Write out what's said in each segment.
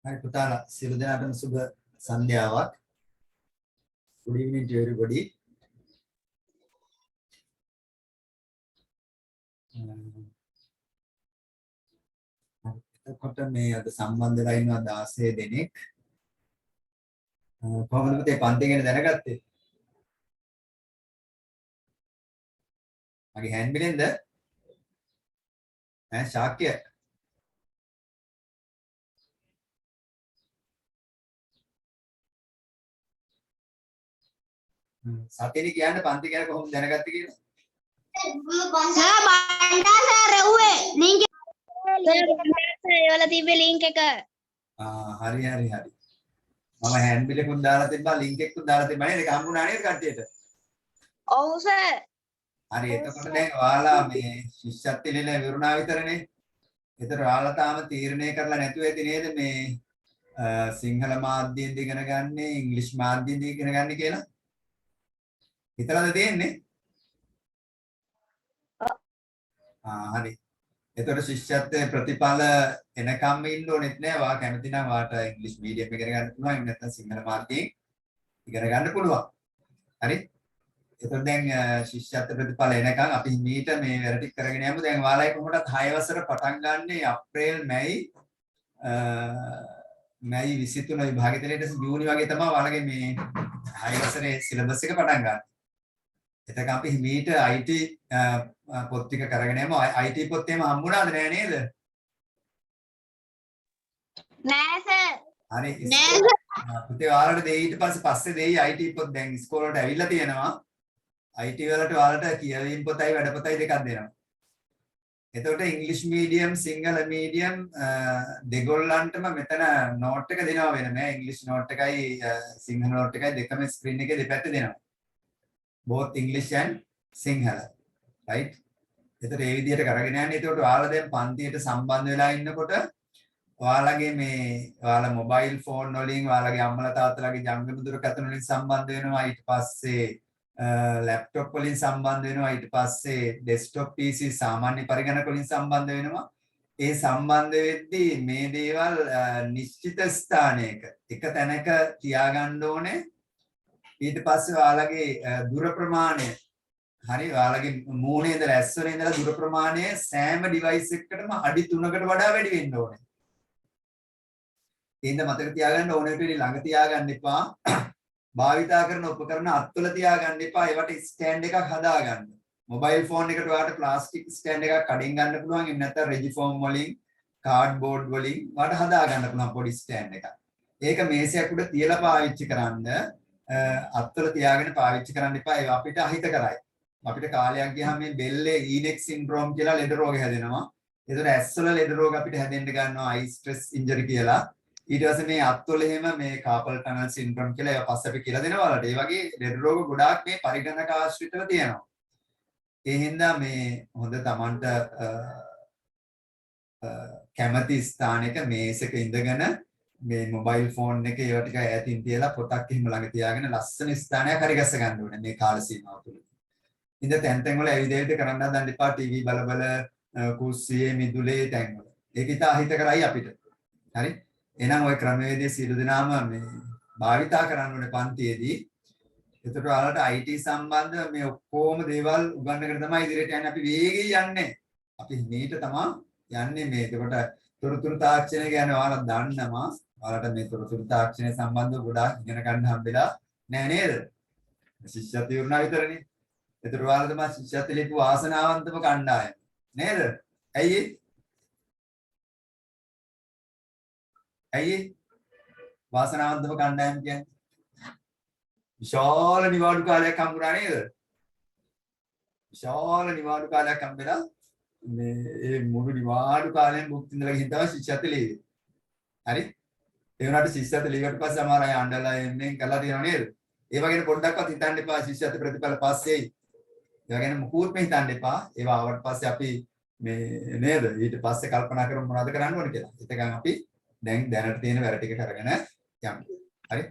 Hai පුතාලා සියලු දෙනාටම සුබ සන්ධ්‍යාවක්. Good evening to everybody. එතකොට මේ අද සම්බන්ධ වෙලා ඉන්නවා 16 දෙනෙක්. කොහොමද පුතේ පන්ති ගැන දැනගත්තේ? මගේ හෑන්ඩ් බිලෙන්ද? ශාක්‍ය. සතියේ කියන්න පන්ති ගැන කොහොමද දැනගත්තේ කියලා? සර් බණ්ඩා සර් රෙව්වේ ලින්ක් එක වල තිබ්බේ ලින්ක් එක. හරි. මම හෑන්ඩ් බිලෙකුත් දාලා තිබ්බා ලින්ක් එකකුත් දාලා තිබ්බා නේද? ඒක හම්බුණා නේද කට්ටියට? ඔව් සර්. හරි එතකොට දැන් ඔයාලා මේ ශිෂ්‍යත්ව ඉල්ලන විරුණා විතරනේ. ඒතර ඔයාලා තාම තීරණය කරලා නැතුව ඇති නේද මේ සිංහල මාධ්‍යයෙන් ඉගෙන ගන්න, ඉංග්‍රීසි මාධ්‍යයෙන් ඉගෙන ගන්න කියලා? හිතලාද තියෙන්නේ? හරි. ඒතර ශිෂ්‍යත්වයේ ප්‍රතිඵල එනකම් ඉන්න ඕනෙත් නෑ. වා කැමති නම් වාට ඉංග්‍රීසි මීඩියම් ඉගෙන ගන්න පුළුවන්. එහෙම නැත්නම් සිංහල මාධ්‍යයෙන් ඉගෙන ගන්න පුළුවන්. හරි. එතකොට දැන් ශිෂ්‍යත්ව ප්‍රතිඵල එනකන් අපි මීට මේ වැඩ ටික කරගෙන යමු. දැන් ඔයාලයි කොහොමදත් 6 වසර පටන් ගන්නේ අප්‍රේල් මැයි 23 විභාගෙට ඊට පස්සේ ජූනි වගේ තමයි ඔයාලගේ මේ 6 වසරේ සිලබස් එක පටන් ගන්න. එතක අපි මීට IT පොත් ටික කරගෙන යමු. IT පොත් එහෙම හම්බුණාද නෑ නේද? නෑ සර්. හරි. නෑ සර්. පුතේ ඔයාලට දෙයි ඊට පස්සේ දෙයි IT පොත් දැන් ඉස්කෝලේ වලට ඇවිල්ලා තියෙනවා. IT වලට ඔයාලට කියවීම් පොතයි වැඩ පොතයි දෙකක් දෙනවා. එතකොට ඉංග්‍රීසි මීඩියම් සිංහල මීඩියම් දෙගොල්ලන්ටම මෙතන නෝට් එක දෙනවා වෙනම. ඉංග්‍රීසි නෝට් එකයි සිංහල නෝට් එකයි දෙකම ස්ක්‍රීන් එකේ දෙපැත්තේ දෙනවා. both English and Sinhala, right? එතකොට ඒ විදිහට කරගෙන යන්නේ. එතකොට ඔයාලා දැන් පන්තියට සම්බන්ධ වෙලා ඉන්නකොට ඔයාලගේ මේ ඔයාලා මොබයිල් ෆෝන් වලින් ඔයාලගේ අම්මලා තාත්තලාගේ ජංගම දුරකථන වලින් සම්බන්ධ වෙනවා. ඊට පස්සේ ලැප්ටොප් වලින් සම්බන්ධ වෙනවා. ඊට පස්සේ ඩෙස්ක්ටොප් PC සාමාන්‍ය පරිගණක වලින් සම්බන්ධ වෙනවා. ඒ සම්බන්ධ වෙද්දී මේ දේවල් නිශ්චිත ස්ථානයක එක තැනක තියාගන්න ඕනේ. ඊට පස්සේ ඔයාලගේ දුර ප්‍රමාණය හරි ඔයාලගේ මූණේ ඉඳලා ඇස් වල ඉඳලා දුර ප්‍රමාණය සෑම ඩිවයිස් එකකටම අඩි 3කට වඩා වැඩි වෙන්න ඕනේ. ඒඳ මතක තියාගන්න ඕනේ පිළි ළඟ තියාගන්න එපා. භාවිතා කරන උපකරණ අත්වල තියාගන්න එපා. ඒවට ස්ටෑන්ඩ් එකක් හදාගන්න. මොබයිල් ෆෝන් එකට ඔයාලට ප්ලාස්ටික් ස්ටෑන්ඩ් එකක් කඩින් ගන්න පුළුවන්. එහෙම නැත්නම් රෙජි ෆෝම් වලින් කාඩ්බෝඩ් වලින් ඔයාලට හදාගන්න පුළුවන් පොඩි ස්ටෑන්ඩ් එකක්. ඒක මේසයක් උඩ තියලා පාවිච්චි කරන්න. අත්වල තියාගෙන පාවිච්චි කරන්න එපා. ඒවා අපිට අහිත කරයි. අපිට කාලයක් ගියාම මේ බෙල්ලේ ඊනෙක් සින්ඩ්‍රෝම් කියලා ලෙඩ රෝග හැදෙනවා. ඒතර ඇස්වල ලෙඩ රෝග අපිට හැදෙන්න ගන්නවා අයි ස්ට්‍රෙස් ඉන්ජරි කියලා. ඊට පස්සේ මේ අත්වල එහෙම මේ කාපල් ටනල් සින්ඩ්‍රෝම් කියලා ඒවා පස්සේ අපි කියලා දෙනවා වලට. ඒ වගේ ලෙඩ රෝග ගොඩාක් මේ පරිගණක ආශ්‍රිතව තියෙනවා. ඒ හින්දා මේ හොඳ Tamanට කැමැති ස්ථානයක මේසක ඉඳගෙන මේ මොබයිල් ෆෝන් එකේ ඒවා ටික ඈතින් තියලා පොතක් එහෙම ළඟ තියාගෙන ලස්සන ස්ථානයක් හරි ගස්ස ගන්න ඕනේ මේ කාල සීමාව තුළ. ඉඳ තැන් වල ඇවිදෙවිද කරන්න හදන්න එපා. ටීවී බල කුස්සියේ මිදුලේ තැන් වල. ඒක ඉත අහිත කරයි අපිට. හරි? එහෙනම් ওই ක්‍රමවේදයේ සියලු දෙනාම මේ භාවිතා කරන්න ඕනේ පන්තියේදී. ඒකට ඔයාලට IT සම්බන්ධ මේ ඔක්කොම දේවල් උගන්වගෙන තමයි ඉදිරියට යන්නේ. අපි වේගෙන් යන්නේ. අපි මේට තමයි යන්නේ මේ. ඒකට තොරතුරු තාක්ෂණය ගැන ඔයාලා දන්නවා. ඔයාලට මේ තොරතුරු තාක්ෂණය සම්බන්ධව ගොඩාක් ඉගෙන ගන්න හම්බෙලා නෑ නේද? ශිෂ්‍යත්ව විවරණ විතරනේ. ඒතර ඔයාලා තමයි ශිෂ්‍යත්ව ලිපි වාසනාවන්තම කණ්ඩායම. නේද? ඇයි වාසනාවන්තම කණ්ඩායම කියන්නේ? විශාල නිවාඩු කාලයක් හම්බුණා නේද? විශාල නිවාඩු කාලයක් හම්බෙලා මේ මුළු නිවාඩු කාලයෙන් භුක්ති විඳලා ගිහින් තමයි ශිෂ්‍යත්ව ලියුවේ. හරි? ඒ වුණාට ශිෂ්‍යත්ව ලියුවට පස්සේ සමහර අය අඬලා එන්නේ කරලා තියෙනව නේද? ඒ වගේ පොඩ්ඩක්වත් හිතන්න එපා ශිෂ්‍යත්ව ප්‍රතිඵල පස්සේ. ඒවා ගැන මුකුත්ම හිතන්න එපා. ඒවා ආවට පස්සේ අපි මේ නේද? ඊට පස්සේ කල්පනා කරමු මොනවද කරන්න ඕනේ කියලා. එතකන් අපි දැන් දැනට තියෙන වැඩ ටික කරගෙන යමු. හරි?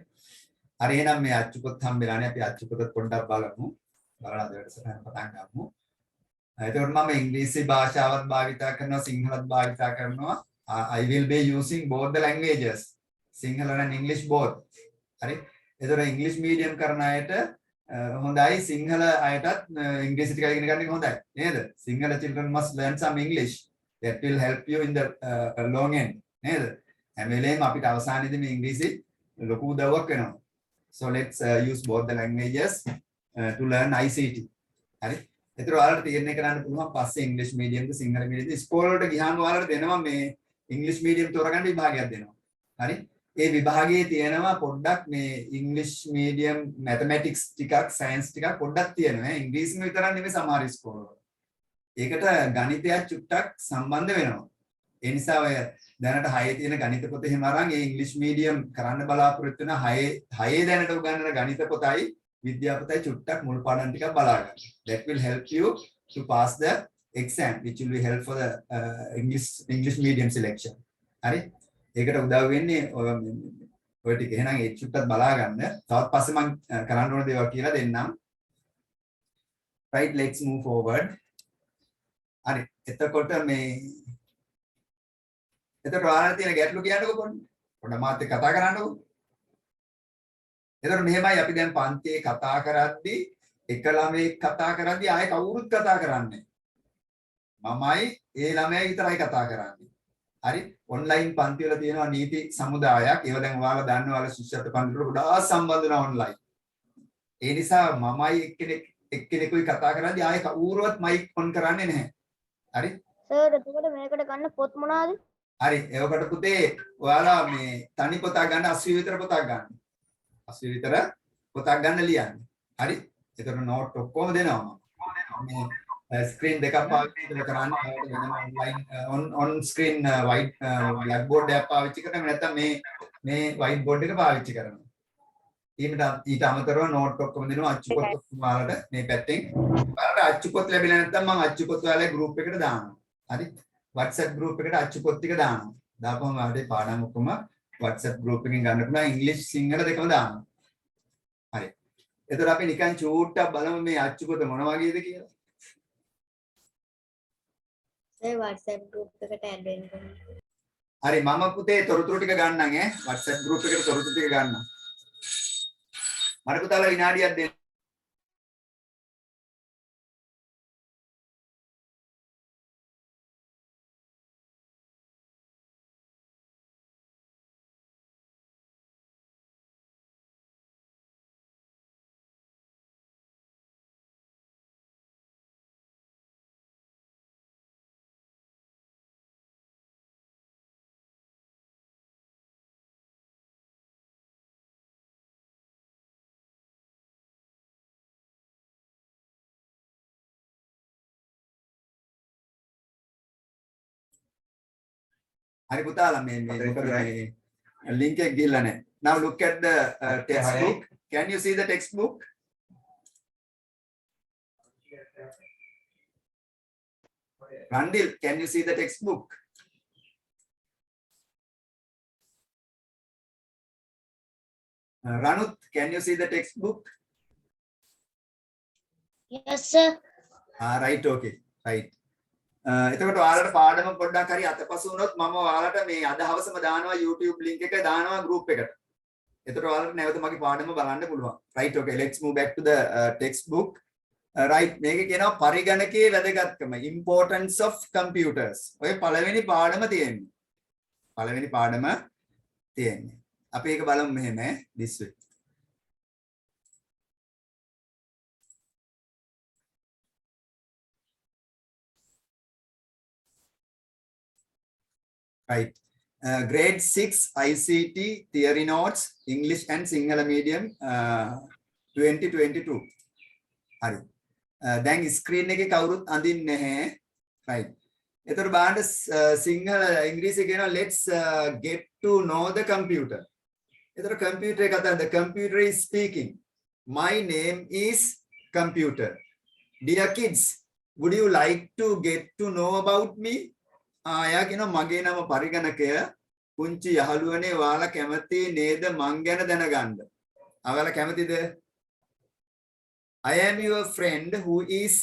හරි එහෙනම් මේ අච්චුපොත් හම්බෙලානේ අපි අච්චුපොත් පොඩ්ඩක් බලමු. බලලා අද වැඩසටහන පටන් ගමු. එතකොට මම ඉංග්‍රීසි භාෂාවත් භාවිතා කරනවා සිංහලත් භාවිතා කරනවා. I will be using both the languages. Sinhala and English both. හරි. එතකොට English medium කරන අයට හොඳයි සිංහල අයටත් ඉංග්‍රීසි ටික ඉගෙන ගන්න එක හොඳයි. නේද? Sinhala children must learn some English. That will help you in the long end. නේද? හැම වෙලේම අපිට අවසානයේදී මේ ඉංග්‍රීසි ලොකු උදව්වක් වෙනවා. So let's use both the languages to learn ICT. හරි. ඒතර ඔයාලට තීරණය කරන්න පුළුවන් පස්සේ ඉංග්‍රීසි මීඩියම්ද සිංහල මීඩියම්ද ඉස්කෝල වලට ගියාම ඔයාලට දෙනවා මේ ඉංග්‍රීසි මීඩියම් තෝරගන්න විභාගයක් දෙනවා. හරි. ඒ විභාගයේ තියෙනවා පොඩ්ඩක් මේ ඉංග්‍රීසි මීඩියම් මැතමැටික්ස් ටිකක් සයන්ස් ටිකක් පොඩ්ඩක් තියෙනවා. ඉංග්‍රීසිම විතරක් නෙමෙයි සමහර ඉස්කෝල වල. ඒකට ගණිතයක් චුට්ටක් සම්බන්ධ වෙනවා. ඒ නිසා ඔය දැනට 6 තියෙන ගණිත පොත එහෙම අරන් ඒ ඉංග්‍රීසි මීඩියම් කරන්න බලාපොරොත්තු වෙන 6 දැනට උගන්වන ගණිත පොතයි විද්‍යා පොතයි චුට්ටක් මුල් පාඩම් ටිකක් බලා ගන්න. That will help you to pass the exam which will be help for the English medium selection. හරි. ඒකට උදව් වෙන්නේ ඔය ටික. එහෙනම් ඒ චුට්ටක් බලා ගන්න. තවත් පස්සේ මම කරන්න ඕන දේවල් කියලා දෙන්නම්. Right, let's move forward. හරි. එතකොට ඔයාලා තියෙන ගැටලු කියන්නකෝ පොඩ්ඩක් මාත් එක්ක කතා කරන්නකෝ. එතකොට මෙහෙමයි අපි දැන් පන්තියේ කතා කරද්දී එක ළමයෙක් කතා කරද්දී ආයේ කවුරුත් කතා කරන්නේ. මමයි ඒ ළමයා විතරයි කතා කරන්නේ. හරි. ඔන්ලයින් පන්ති වල තියෙනවා නීති සමුදායක්. ඒව දැන් ඔයාලා දන්නවා ඔයාලා ශිෂ්‍යත්ව පන්ති වල ගොඩාක් සම්බන්ධ වෙනවා ඔන්ලයින්. ඒ නිසා මමයි එක්කෙනෙකුයි කතා කරද්දී ආයේ කවුරුවත් මයික් ඔන් කරන්නේ නැහැ. හරි. සර් එතකොට මේකට ගන්න පොත් මොනවාද? හරි. ඒකට පුතේ ඔයාලා මේ තනි පොතක් ගන්න 80 විතර පොතක් ගන්න. 80 විතර පොතක් ගන්න ලියන්න. හරි. ඒතර නෝට් ඔක්කොම දෙනවා මම. මේ ස්ක්‍රීන් දෙකක් පාවිච්චි කරන්න online on screen white blackboard එකක් පාවිච්චි කරනවා නැත්නම් මේ white board එක පාවිච්චි කරනවා. ඊට අමතරව නෝට් ඔක්කොම දෙනවා අච්චු පොත් ඔයාලට මේ පැත්තෙන්. ඔයාලට අච්චු පොත් ලැබිලා නැත්නම් මම අච්චු පොත් ඔයාලගේ group එකට දානවා. හරි. WhatsApp group එකට අච්චු පොත් ටික දානවා. දාපුවම අපේ පාඩම් ඔක්කොම WhatsApp group එකෙන් ගන්න පුළුවන් ඉංග්‍රීසි සිංහල දෙකම දානවා. හරි. එතකොට අපි නිකන් චූට්ටක් බලමු මේ අච්චු පොත මොන වගේද කියලා. ඒ WhatsApp group එකට add වෙන්න. හරි මම පුතේ තොරතුරු ටික ගන්නම් ඈ WhatsApp group එකට තොරතුරු ටික ගන්නම්. මට පුතාලා විනාඩියක් දෙන්න. හරි පුතාලා මේ මොකද මේ link එක ගිහලා නැහැ. Now look at the textbook. Can you see the textbook? Randil, can you see the textbook? Ranut, can you see the textbook? Yes sir. Right, okay. Right. එතකොට ඔයාලට පාඩම පොඩ්ඩක් හරි අතපසු වුණොත් මම ඔයාලට මේ අද හවසම දානවා YouTube link එක දානවා group එකට. එතකොට ඔයාලට නැවත මගේ පාඩම බලන්න පුළුවන්. Right, okay, let's move back to the textbook. Right, මේකේ කියනවා පරිගණකයේ වැදගත්කම, importance of computers. ඔය පළවෙනි පාඩම තියෙන්නේ. පළවෙනි පාඩම තියෙන්නේ. අපි ඒක බලමු මෙහෙම this way. Right. Grade 6 ICT theory notes English and Sinhala medium 2022. හරි. දැන් ස්ක්‍රීන් එකේ කවුරුත් අඳින්නේ නැහැ. right. එතකොට බලන්න සිංහල ඉංග්‍රීසි කියනවා let's get to know the computer. එතකොට computer එක අතර the computer is speaking. My name is computer. Dear kids, would you like to get to know about me? ආයා කියනවා මගේ නම පරිගණකය පුංචි යහළුවනේ ඔයාලා කැමති නේද මං ගැන දැනගන්න. ඔයාලා කැමතිද? I am your friend who is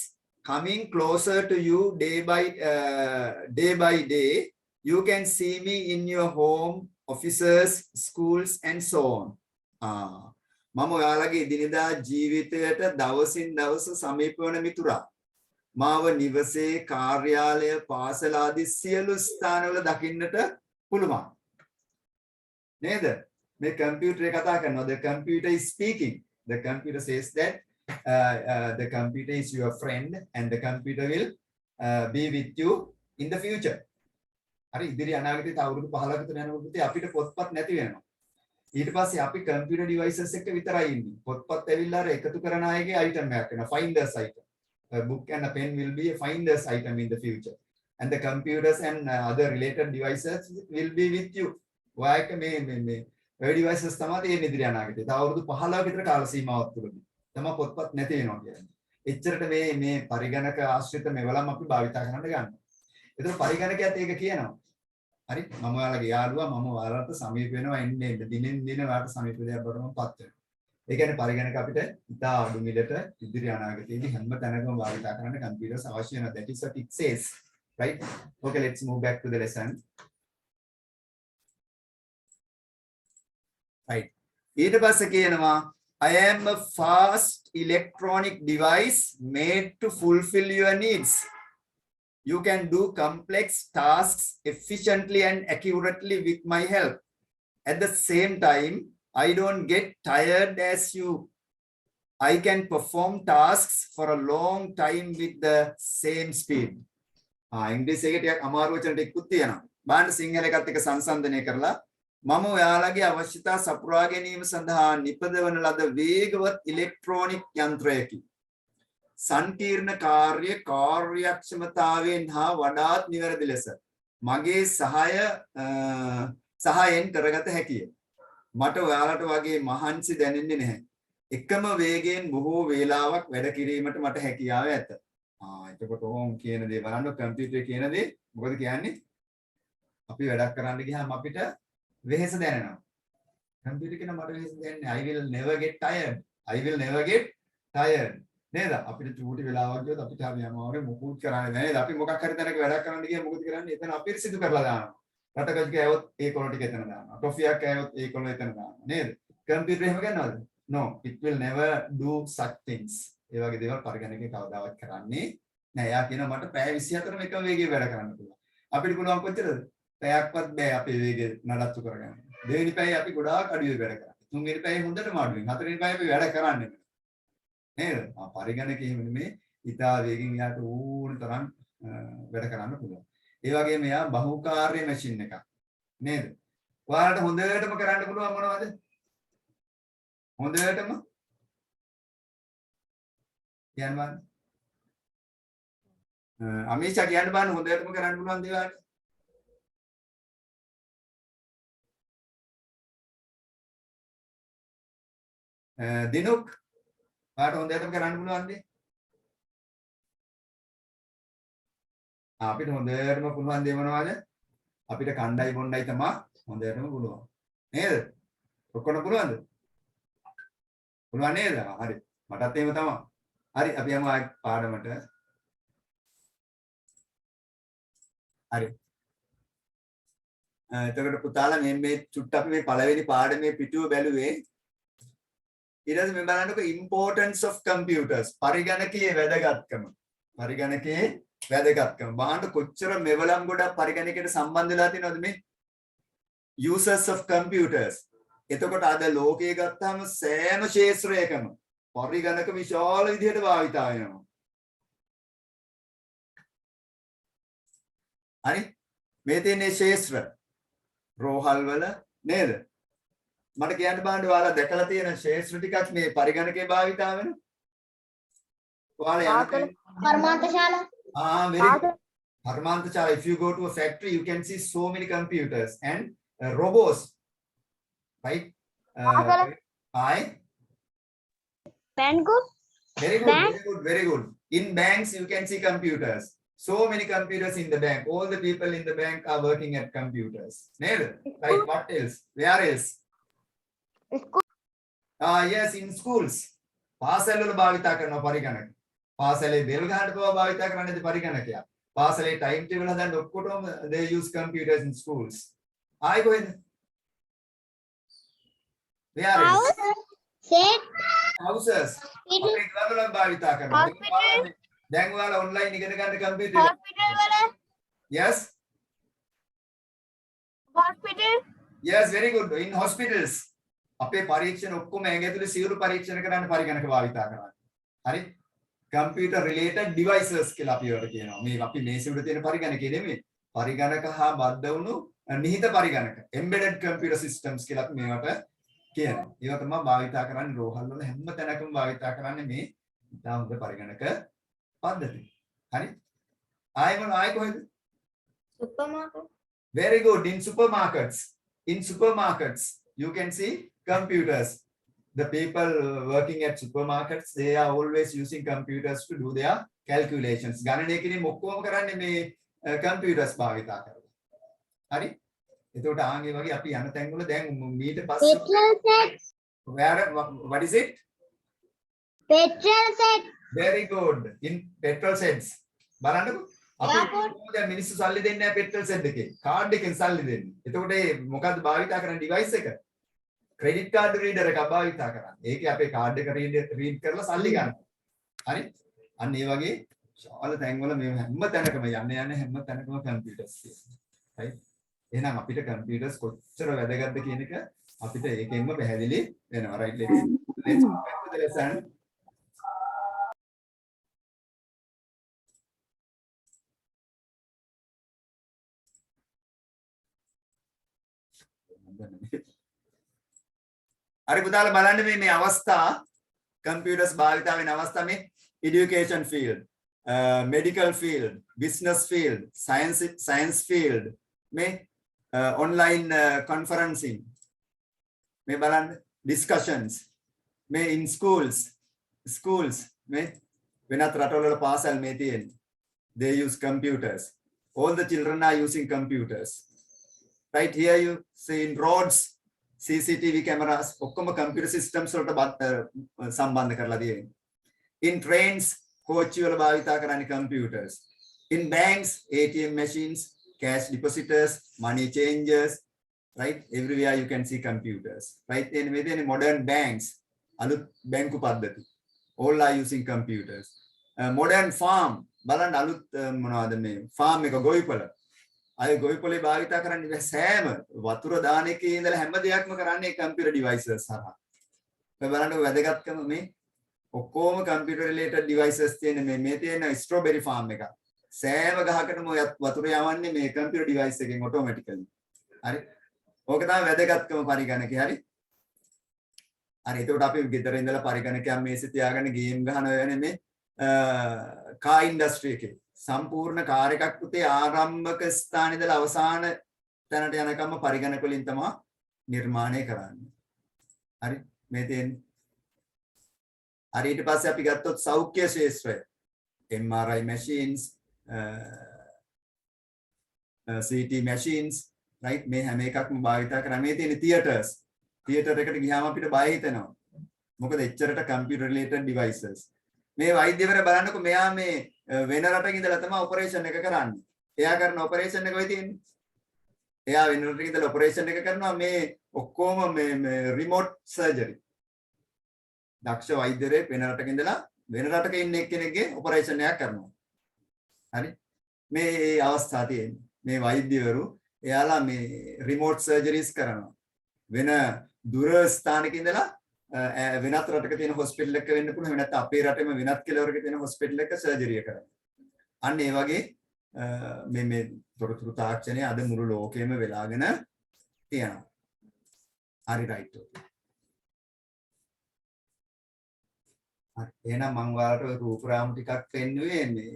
coming closer to you day by day. You can see me in your home, offices, schools and so on. මම ඔයාලගේ දිනදා ජීවිතයට දවසින් දවස සමීප වන මිතුරා. මාව නිවසේ, කාර්යාලය, පාසල ආදී සියලු ස්ථානවල දකින්නට පුළුවන්. නේද? මේ කම්පියුටරේ කතා කරනවා. The computer is speaking. The computer says that the computer is your friend and the computer will be with you in the future. හරි ඉදිරි අනාගතයේ තව අවුරුදු 15ක විතර යනකොට අපිට පොත්පත් නැති වෙනවා. ඊට පස්සේ අපි කම්පියුටර් ඩිවයිසස් එක විතරයි ඉන්නේ. පොත්පත් ඇවිල්ලා අර එකතු කරන අයගේ item එකක් වෙනවා. Finders item. A book and a pen will be a finders item in the future. And the computers and other related devices will be with you. ඔයාට මේ ඔය devices තමයි තියෙන්නේ ඉදිරි අනාගතේ. තව අවුරුදු 15ක විතර කාල සීමාවක් තුළදී. තමයි පොත්පත් නැති වෙනවා කියන්නේ. එච්චරට මේ පරිගණක ආශ්‍රිත මෙවලම් අපි භාවිතා කරන්න ගන්නවා. ඒක පරිගණකයත් ඒක කියනවා. හරි මම ඔයාලගේ යාළුවා මම ඔයාලට සමීප වෙනවා එන්නේ දිනෙන් දින ඔයාලට සමීප දෙයක් බවටම පත් වෙනවා. ඒ කියන්නේ පරිගණක අපිට ඉතා අඩු මිලට ඉදිරි අනාගතයේදී හැම තැනකම භාවිතා කරන්න කම්පියුටර්ස් අවශ්‍ය වෙනවා. That is what it says. Right? Okay, let's move back to the lesson. Right. ඊට පස්සේ කියනවා I am a fast electronic device made to fulfill your needs. You can do complex tasks efficiently and accurately with my help. At the same time, I don't get tired as you. I can perform tasks for a long time with the same speed. ඉංග්‍රීසි එකේ ටිකක් අමාරු වචන ටිකකුත් තියෙනවා. බලන්න සිංහල එකත් එක්ක සංසන්දනය කරලා මම ඔයාලගේ අවශ්‍යතා සපුරා ගැනීම සඳහා නිපදවන ලද වේගවත් ඉලෙක්ට්‍රොනික යන්ත්‍රයකි. සංකීර්ණ කාර්ය කාර්යක්ෂමතාවයෙන් හා වඩාත් නිවැරදි ලෙස මගේ සහායෙන් කරගත හැකිය. මට ඔයාලට වගේ මහන්සි දැනෙන්නේ නැහැ. එකම වේගයෙන් බොහෝ වේලාවක් වැඩ කිරීමට මට හැකියාව ඇත. එතකොට ඕම් කියන දේ බලන්න කම්පියුටරේ කියන දේ මොකද කියන්නේ? අපි වැඩක් කරන්න ගියාම අපිට වෙහෙස දැනෙනවා. කම්පියුටර් කියන මට වෙහෙස දැනෙන්නේ I will never get tired. I will never get tired. නේද? අපිට චූටි වෙලාවක් ගියොත් අපිට හරි අමාරුයි මොකුත් කරන්නේ නැහැ. අපි මොකක් හරි තැනක වැඩක් කරන්න ගියා මොකද කරන්නේ? එතන අපිරිසිදු කරලා දානවා. රටකජ කෑවොත් ඒ කොළ ටික එතන දානවා. ටොෆියක් කෑවොත් ඒ කොළ එතන දානවා. නේද? කම්පියුටර් එහෙම කරනවද? No, it will never do such things. ඒ වගේ දේවල් පරිගණකේ කවදාවත් කරන්නේ නෑ. එයා කියනවා මට පැය 24ම එක වේගයෙන් වැඩ කරන්න පුළුවන්. අපිට පුළුවන් කොච්චරද? පැයක්වත් බෑ අපේ වේගය නඩත්තු කරගන්න. දෙවෙනි පැය අපි ගොඩාක් අඩුවේ වැඩ කරන්නේ. තුන්වෙනි පැය හොඳටම අඩුවෙන්. හතරවෙනි පැය අපි වැඩ කරන්නේ නේද? පරිගණකේ එහෙම නෙමේ ඉතා වේගෙන් යාට ඕන තරම් වැඩ කරන්න පුළුවන්. ඒ වගේම එයා බහුකාර්ය මැෂින් එකක්. නේද? ඔයාලට හොඳටම කරන්න පුළුවන් මොනවද? හොඳටම කියන්න බලන්න. අමීෂා කියන්න බලන්න හොඳටම කරන්න පුළුවන් දේවල්. දිනුක් ඔයාලට හොඳටම කරන්න පුළුවන් දේ. අපිට හොඳටම පුළුවන් දේ මොනවද? අපිට කණ්ඩායි බොණ්ඩයි තමයි හොඳටම පුළුවන්. නේද? ඔක්කොම පුළුවන්ද? පුළුවන් නේද? හරි. මටත් එහෙම තමයි. හරි අපි යමු ආයෙත් පාඩමට. හරි. එතකොට පුතාලා මේ චුට්ට අපි මේ පළවෙනි පාඩමේ පිටුව බැලුවේ. ඊට පස්සේ මේ බලන්නකො importance of computers. පරිගණකයේ වැදගත්කම. පරිගණකයේ වැදගත්කම. බලන්න කොච්චර මෙවලම් ගොඩක් පරිගණකයට සම්බන්ධ වෙලා තියෙනවද මේ? users of computers. එතකොට අද ලෝකයේ ගත්තාම සෑම ක්ෂේත්‍රයකම පරිගණක විශාල විදිහට භාවිතා වෙනවා. හරි? මේ තියෙන ක්ෂේත්‍ර රෝහල් වල නේද? මට කියන්න බෑනේ ඔයාලා දැකලා තියෙන ක්ෂේත්‍ර ටිකක් මේ පරිගණකේ භාවිතා වෙන. ඔයාලා යන්නේ කර්මාන්තශාලා. very good. කර්මාන්තශාලා. If you go to a factory you can see so many computers and robots. Right? I Bank. very good, very good, very good. In banks you can see computers. So many computers in the bank. All the people in the bank are working at computers. Ned, right? What else? Where else? School. Yes, in schools. පාසල් වල භාවිතා කරන පරිගණක. පාසලේ bell ගහන්න පවා භාවිතා කරන්නේ පරිගණකයක්. පාසලේ time table හදන්න ඔක්කොටම they use computers in schools. ආයි කොහෙද? Where is? set Houses. අපේ ගෙවල් වල භාවිතා කරනවා. දැන් ඔයාලා online ඉගෙන ගන්න computer. hospital වල Yes. hospital Yes, very good. In hospitals. අපේ පරීක්ෂණ ඔක්කොම ඇඟ ඇතුලේ සියලු පරීක්ෂණ කරන්න පරිගණක භාවිතා කරනවා. හරි? computer related devices කියලා අපි ඒවට කියනවා. මේ අපි මේසෙ උඩ තියෙන පරිගණකේ නෙමෙයි. පරිගණක හා බද්ධ වුණු නිහිත පරිගණක. embedded computer systems කියලා අපි මේවට කියනවා. ඒවා තමයි භාවිතා කරන්නේ රෝහල් වල හැම තැනකම භාවිතා කරන්නේ මේ ඉතා හොඳ පරිගණක පද්ධති. හරි? ආයෙ කොහෙද? supermarket Very good. In supermarkets. In supermarkets, you can see computers. The people working at supermarkets, they are always using computers to do their calculations. ගණනය කිරීම ඔක්කොම කරන්නේ මේ computers භාවිතා කරලා. හරි? එතකොට ආන්ගේ වගේ අපි යන තැන් වල දැන් මීට පස්සේ petrol set what is it? petrol set Very good. In petrol sets. බලන්නකෝ. අපි දැන් මිනිස්සු සල්ලි දෙන්නේ නැහැ පෙට්‍රල් සෙට් එකේ. කාඩ් එකෙන් සල්ලි දෙන්නේ. එතකොට මේ මොකද්ද භාවිතා කරන ඩිවයිස් එක? ක්‍රෙඩිට් කාඩ් රීඩර් එකක් භාවිතා කරන්නේ. ඒකේ අපේ කාඩ් එක රීඩ් කරලා සල්ලි ගන්නවා. හරි? අන්න ඒ වගේ ශාල තැන්වල මේ හැම තැනකම යන්න හැම තැනකම කම්පියුටර්ස් තියෙනවා. right? එහෙනම් අපිට කම්පියුටර්ස් කොච්චර වැදගත්ද කියන එක අපිට ඒකෙන්ම පැහැදිලි වෙනවා. right? Let's go back to the lesson. හරි පුතාලා බලන්න මේ අවස්ථා computers භාවිතා වෙන අවස්ථා මේ education field, medical field, business field, science field, මේ online conferencing, මේ බලන්න discussions, මේ in schools මේ වෙනත් රටවල වල පාසල් මේ තියෙන්නේ. They use computers. All the children are using computers. Right here you see in roads, CCTV cameras, ඔක්කොම computer systems වලට සම්බන්ධ කරලා තියෙනවා. In trains, coach වල භාවිතා කරන්නේ computers. In banks, ATM machines, cash depositors, money changers, right? Everywhere you can see computers. Right? Then within modern banks, අලුත් බැංකු පද්ධති. All are using computers. Modern farm, බලන්න අලුත් මොනවද මේ farm එක ගොවිපළ. අය ගොවිපොලේ භාවිතා කරන්නේ සෑම වතුර දාන එකේ ඉඳලා හැම දෙයක්ම කරන්නේ computer devices හරහා. ඔය බලන්න වැදගත්කම මේ ඔක්කොම computer related devices තියෙන මේ තියෙන strawberry farm එක. සෑම ගහකටම වතුර යවන්නේ මේ computer device එකෙන් automatically. හරි. ඕක තමයි වැදගත්කම පරිගණකේ. හරි. හරි. එතකොට අපි ගෙදර ඉඳලා පරිගණකයක් මේසෙ තියාගෙන ගේම් ගහන ඔය නෙමේ car industry එකේ සම්පූර්ණ කාර් එකක් පුතේ ආරම්භක ස්ථානේ ඉඳලා අවසාන තැනට යනකම් පරිගණක වලින් තමයි නිර්මාණය කරන්නේ. හරි මේ තියෙන්නේ. හරි ඊට පස්සේ අපි ගත්තොත් සෞඛ්‍ය ශාස්ත්‍රය MRI machines, CT machines, right? මේ හැම එකක්ම භාවිතා කරන්නේ. මේ තියෙන theaters. theater එකට ගියාම අපිට බය හිතෙනවා. මොකද එච්චරට computer related devices. මේ වෛද්‍යවරයා බලන්නකො මෙයා මේ වෙන රටක ඉඳලා තමයි ඔපරේෂන් එක කරන්නේ. එයා කරන ඔපරේෂන් එක වෙයි තියෙන්නේ. එයා වෙන රටක ඉඳලා ඔපරේෂන් එක කරනවා මේ ඔක්කොම මේ රිමෝට් සර්ජරි. දක්ෂ වෛද්‍යවරයෙක් වෙන රටක ඉඳලා වෙන රටක ඉන්න එක්කෙනෙක්ගේ ඔපරේෂන් එකක් කරනවා. හරි? මේ අවස්ථා තියෙන්නේ. මේ වෛද්‍යවරු එයාලා මේ රිමෝට් සර්ජරිස් කරනවා. වෙන දුර ස්ථානක ඉඳලා වෙනත් රටක තියෙන හොස්පිටල් එකක වෙන්න පුළුවන්. වෙනත් අපේ රටේම වෙනත් කෙළවරක තියෙන හොස්පිටල් එකක සර්ජරි කරනවා. අන්න ඒ වගේ මේ තොරතුරු තාක්ෂණය අද මුළු ලෝකෙම වෙලාගෙන තියෙනවා. හරි රයිට්. හරි එහෙනම් මම ඔයාලට රූප රාමු ටිකක් පෙන්නුවේ මේ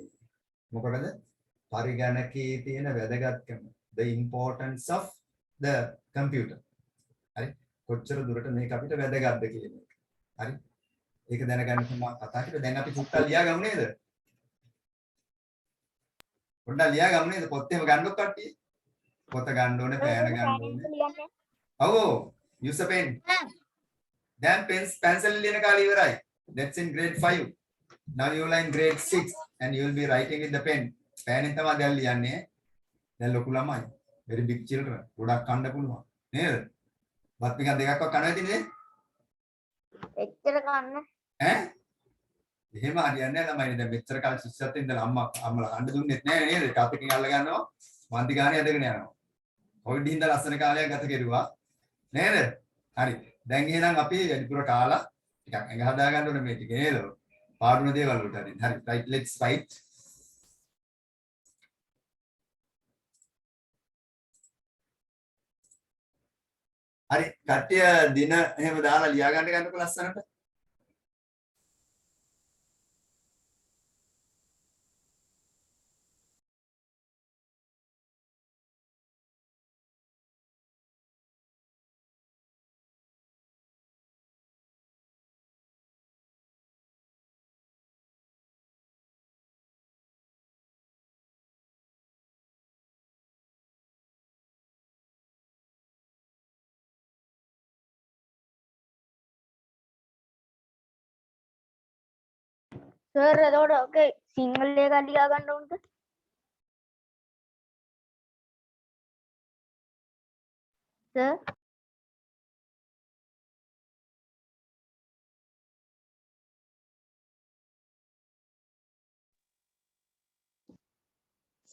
මොකටද? පරිගණකයේ තියෙන වැදගත්කම. The importance of the computer. හරි කොච්චර දුරට මේක අපිට වැදගත්ද කියන එක. හරි. ඒක දැනගන්න තමයි කතා කරේ. දැන් අපි චුට්ටක් ලියා ගමු නේද? පොඩ්ඩක් ලියා ගමු නේද? පොත් එහෙම ගන්නකො කට්ටිය. පොත ගන්න ඕනේ, පෑන ගන්න ඕනේ. ඔව්. use a pen. දැන් pencil ලියන කාලේ ඉවරයි. That's in grade 5. Now you are in grade 6 and you will be writing with the pen. ස්පෑනෙන් තමයි දැන් ලියන්නේ. දැන් ලොකු ළමයි. very big children. ගොඩක් කන්න පුළුවන්. නේද? බත් පිකක් දෙකක්වත් කනවා ඇතිනේ. එච්චර කන්න. ඈ? එහෙම හරියන්නේ නැහැ ළමයි. දැන් මෙච්චර කාල ශිෂ්‍යත්වයෙන් ඉඳලා අම්මලා කන්න දුන්නෙත් නැහැ නේද? ටොපික් එක අල්ල ගන්නවා. වන්ති ගානේ ඇදගෙන යනවා. කොවිඩ් හින්දා ලස්සන කාලයක් ගත කෙරුවා. නේද? හරි. දැන් එහෙනම් අපි වැඩිපුර කාලා ටිකක් ඇඟ හදා ගන්න ඕනේ මේ ටික නේද? පාඩුන දේවල් වලට හරි. හරි. right, let's write. හරි. කට්ටිය දින එහෙම දාලා ලියා ගන්නකො ලස්සනට. සර් එතකොට ඔකේ සිංහල එක ලියා ගන්න උන්ට. සර්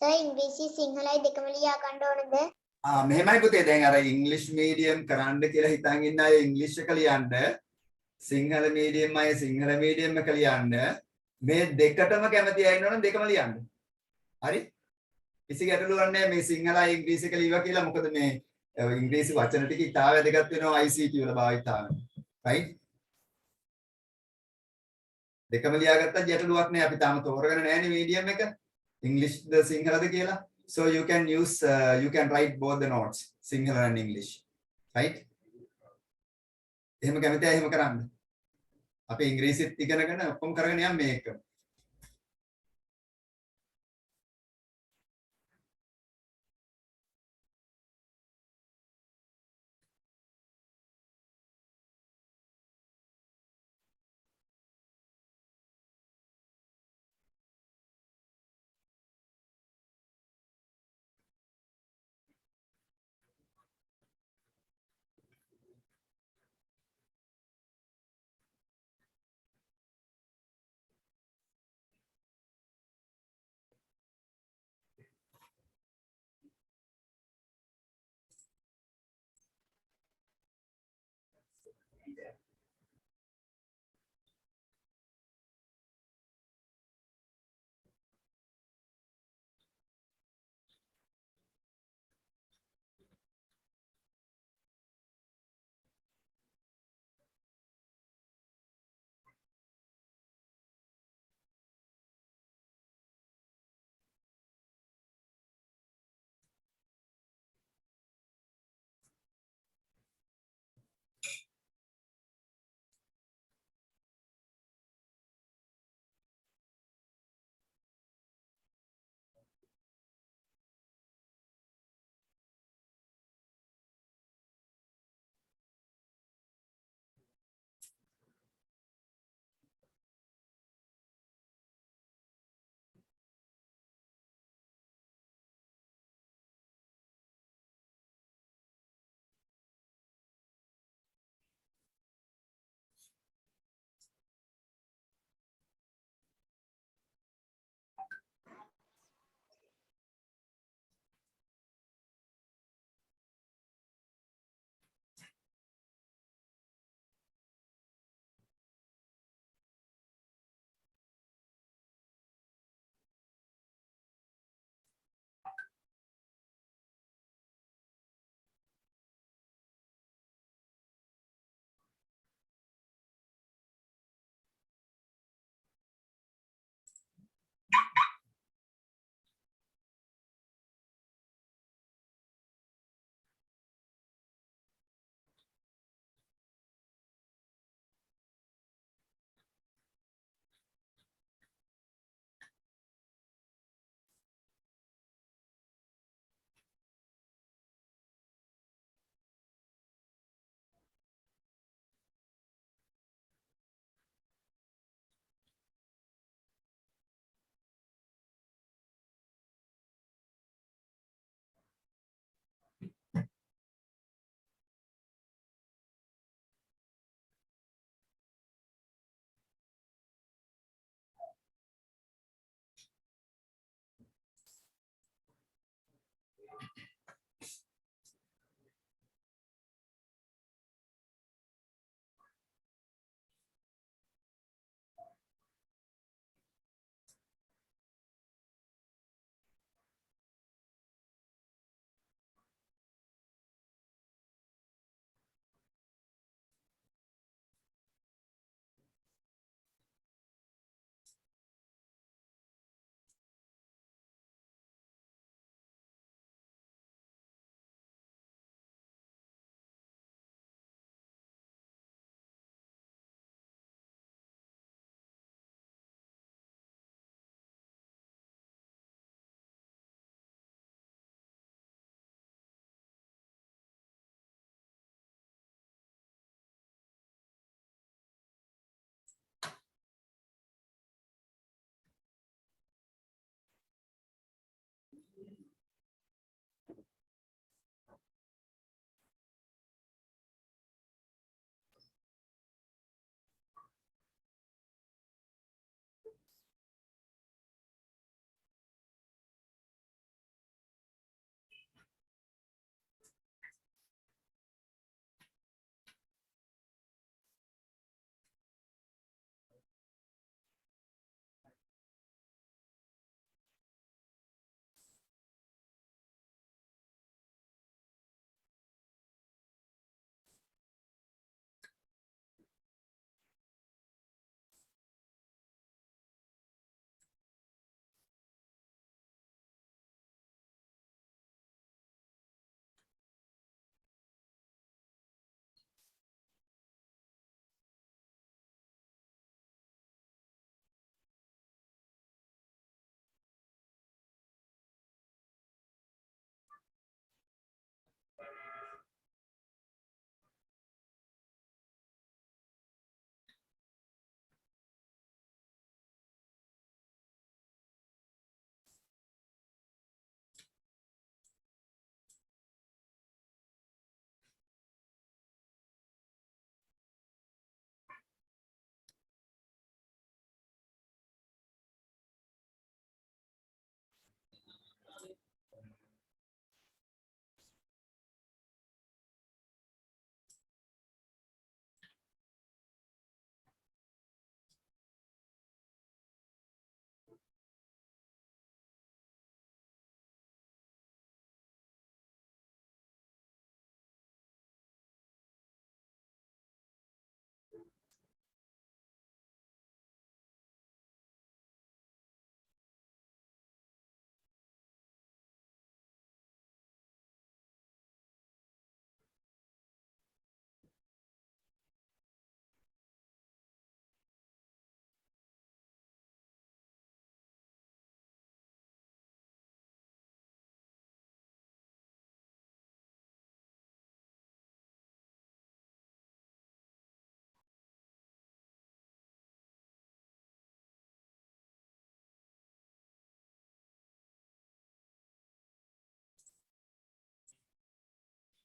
සර් ඉංග්‍රීසි සිංහලයි දෙකම ලියා ගන්න ඕනද? මෙහෙමයි පුතේ දැන් අර ඉංග්ලිෂ් මීඩියම් කරන්න කියලා හිතන් ඉන්න අය ඉංග්ලිෂ් එක ලියන්න සිංහල මීඩියම් අය සිංහල මීඩියම් එක ලියන්න මේ දෙකටම කැමති අය ඉන්නවනම් දෙකම ලියන්න. හරි? කිසි ගැටලුවක් නැහැ මේ සිංහලයි ඉංග්‍රීසි එක ලියවා කියලා මොකද මේ ඉංග්‍රීසි වචන ටික ඉතාල වැදගත් වෙනවා ICT වල භාවිතාව. right? දෙකම ලියාගත්තා ගැටලුවක් නැහැ අපි තාම තෝරගෙන නැහැ නේ මීඩියම් එක. English ද සිංහලද කියලා. So you can use you can write both the notes Sinhala and English, right? එහෙම කැමති අය එහෙම කරන්න. අපි ඉංග්‍රීසිත් ඉගෙනගෙන ඔක්කොම කරගෙන යන්න මේක.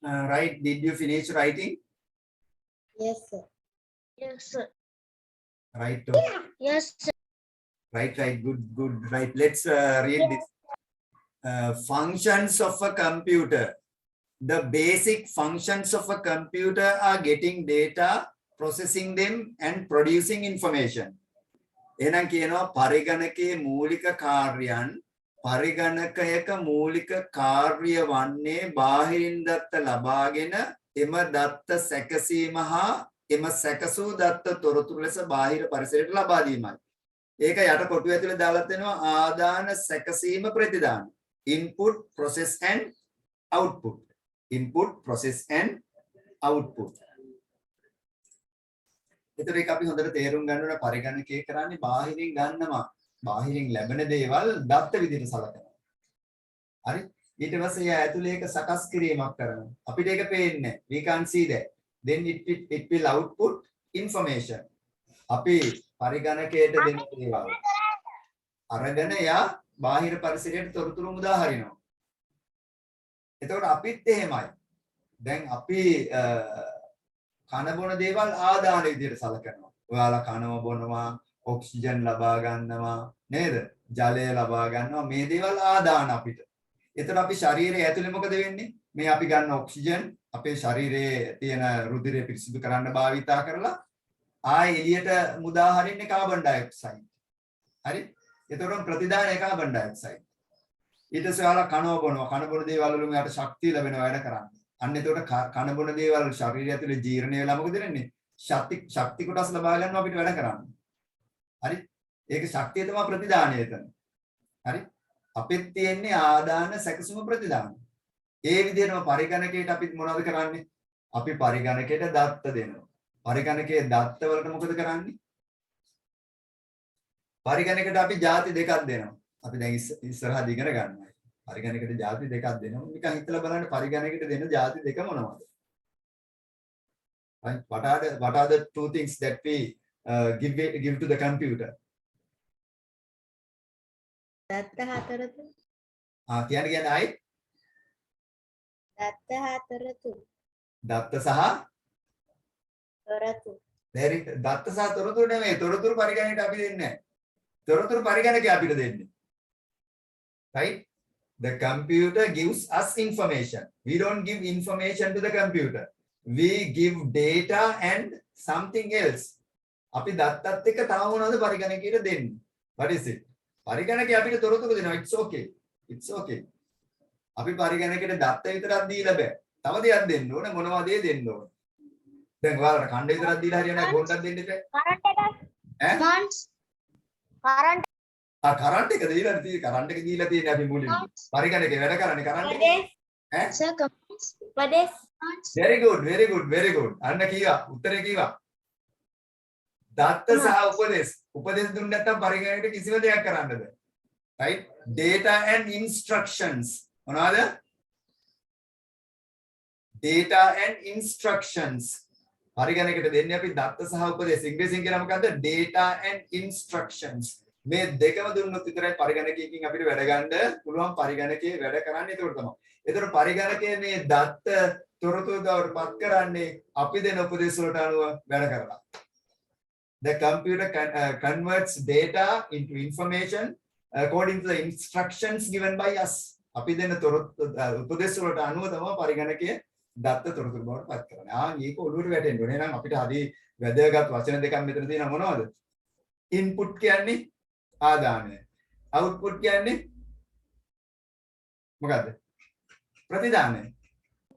Right, did you finish writing? Yes, sir. Yes, sir. Right. Yes, sir. Right, good, right. Let's read this. Functions of a computer. The basic functions of a computer are getting data, processing them, and producing information. එහෙනම් කියනවා පරිගණකයේ මූලික කාර්යයන් පරිගණකයක මූලික කාර්ය වන්නේ බාහිරින් දත්ත ලබාගෙන එම දත්ත සැකසීම හා එම සැකසූ දත්ත තොරතුරු ලෙස බාහිර පරිසරයට ලබා දීමයි. ඒක යට කොටුව ඇතුලේ දාලා තියෙනවා ආදාන සැකසීම ප්‍රතිදාන. Input, process and output. Input, process and output. ඒතර ඒක අපි හොඳට තේරුම් ගන්න ඕන පරිගණකය කරන්නේ බාහිරින් ගන්නවා. බාහිරින් ලැබෙන දේවල් දත්ත විදිහට සලකනවා. හරි? ඊට පස්සේ ඒ ඇතුලේ ඒක සකස් කිරීමක් කරනවා. අපිට ඒක පේන්නේ නැහැ. We can't see that. Then it will output information. අපි පරිගණකයට දෙන දේවල් අරගෙන යා බාහිර පරිසරයට තොරතුරු මුදා හරිනවා. එතකොට අපිත් එහෙමයි. දැන් අපි කන බොන දේවල් ආදාන විදිහට සලකනවා. ඔයාලා කනවා බොනවා, ඔක්සිජන් ලබා ගන්නවා, නේද? ජලය ලබා ගන්නවා. මේ දේවල් ආදාන අපිට. එතකොට අපි ශරීරයේ ඇතුලේ මොකද වෙන්නේ? මේ අපි ගන්න ඔක්සිජන් අපේ ශරීරයේ තියෙන රුධිරය පිරිසිදු කරන්න භාවිතා කරලා ආයෙ එළියට මුදා හරින්නේ කාබන් ඩයොක්සයිඩ්. හරි? එතකොට ප්‍රතිදානය කාබන් ඩයොක්සයිඩ්. ඊට පස්සේ ඔයාලා කනවා බොනවා. කන බොන දේවල් වලින් යාට ශක්තිය ලැබෙනවා වැඩ කරන්න. අන්න එතකොට කන බොන දේවල් ශරීරය ඇතුලේ ජීර්ණය වෙලා මොකද වෙන්නේ? ශක්ති කොටස් ලබා ගන්නවා අපිට වැඩ කරන්න. හරි? ඒක ශක්තිය තමයි ප්‍රතිදානය එතන. හරි? අපිට තියෙන්නේ ආදාන සැකසුම ප්‍රතිදාන. ඒ විදිහටම පරිගණකයට අපි මොනවද කරන්නේ? අපි පරිගණකයට දත්ත දෙනවා. පරිගණකයේ දත්ත වලට මොකද කරන්නේ? පරිගණකයට අපි ಜಾති දෙකක් දෙනවා. අපි දැන් ඉස්සරහදී ඉගෙන ගන්නවා. පරිගණකයට ಜಾති දෙකක් දෙනවා. නිකන් හිතලා බලන්න පරිගණකයට දෙන ಜಾති දෙක මොනවද? Right? What are the two things that we give to the computer? දත්ත හතරතු. කියන්නේ ආයි දත්ත හතරතු. දත්ත සහ තොරතු. දත්ත සහ තොරතුරු නෙමෙයි. තොරතුරු පරිගණකයට අපි දෙන්නේ නැහැ. තොරතුරු පරිගණකය අපිට දෙන්නේ. Right? The computer gives us information. We don't give information to the computer. We give data and something else. අපි දත්තත් එක්ක තව මොනවද පරිගණකයට දෙන්නේ? What is it? පරිගණකය අපිට තොරතුරු දෙනවා. It's okay. It's okay. අපි පරිගණකයට දත්ත විතරක් දීලා බෑ. තව දෙයක් දෙන්න ඕනේ. මොනවද ඒ දෙන්න ඕනේ? දැන් ඔයාලට කණ්ඩ විතරක් දීලා හරියන්නේ නැහැ. බොන්නත් දෙන්න එපා. කරන්ට් එක දීලා තියෙන්නේ. කරන්ට් එක දීලා තියෙන්නේ අපි මුලින්ම. පරිගණකේ වැඩ කරන්නේ කරන්ට් එක. සර් කමෙන්ට්ස් පදේස්. very good. අන්න කීවා. උත්තරේ කීවා. දත්ත සහ උපදේශ. උපදේශ දුන්න නැත්නම් පරිගණකයට කිසිම දෙයක් කරන්න බෑ. right? Data and instructions. මොනවද? Data and instructions. පරිගණකයට දෙන්නේ අපි දත්ත සහ උපදේශ. ඉංග්‍රීසියෙන් කියනවා මොකද්ද? Data and instructions. මේ දෙකම දුන්නොත් විතරයි පරිගණකයකින් අපිට වැඩ ගන්න පුළුවන්. පරිගණකයේ වැඩ කරන්නේ ඒක තමයි. ඒතර පරිගණකයේ මේ දත්ත තොරතුරු බවට පත් කරන්නේ අපි දෙන උපදේශ වලට අනුව වැඩ කරලා. The computer converts data into information according to the instructions given by us. අපි දෙන උපදේශ වලට අනුව තමයි පරිගණකයේ දත්ත තොරතුරු බවට පත් කරන්නේ. මේක ඔළුවට වැටෙන්න ඕනේ. එහෙනම් අපිට හරි වැදගත් වචන දෙකක් මෙතන තියෙනවා. මොනවද? Input කියන්නේ ආදානය. Output කියන්නේ මොකද්ද? ප්‍රතිදානය.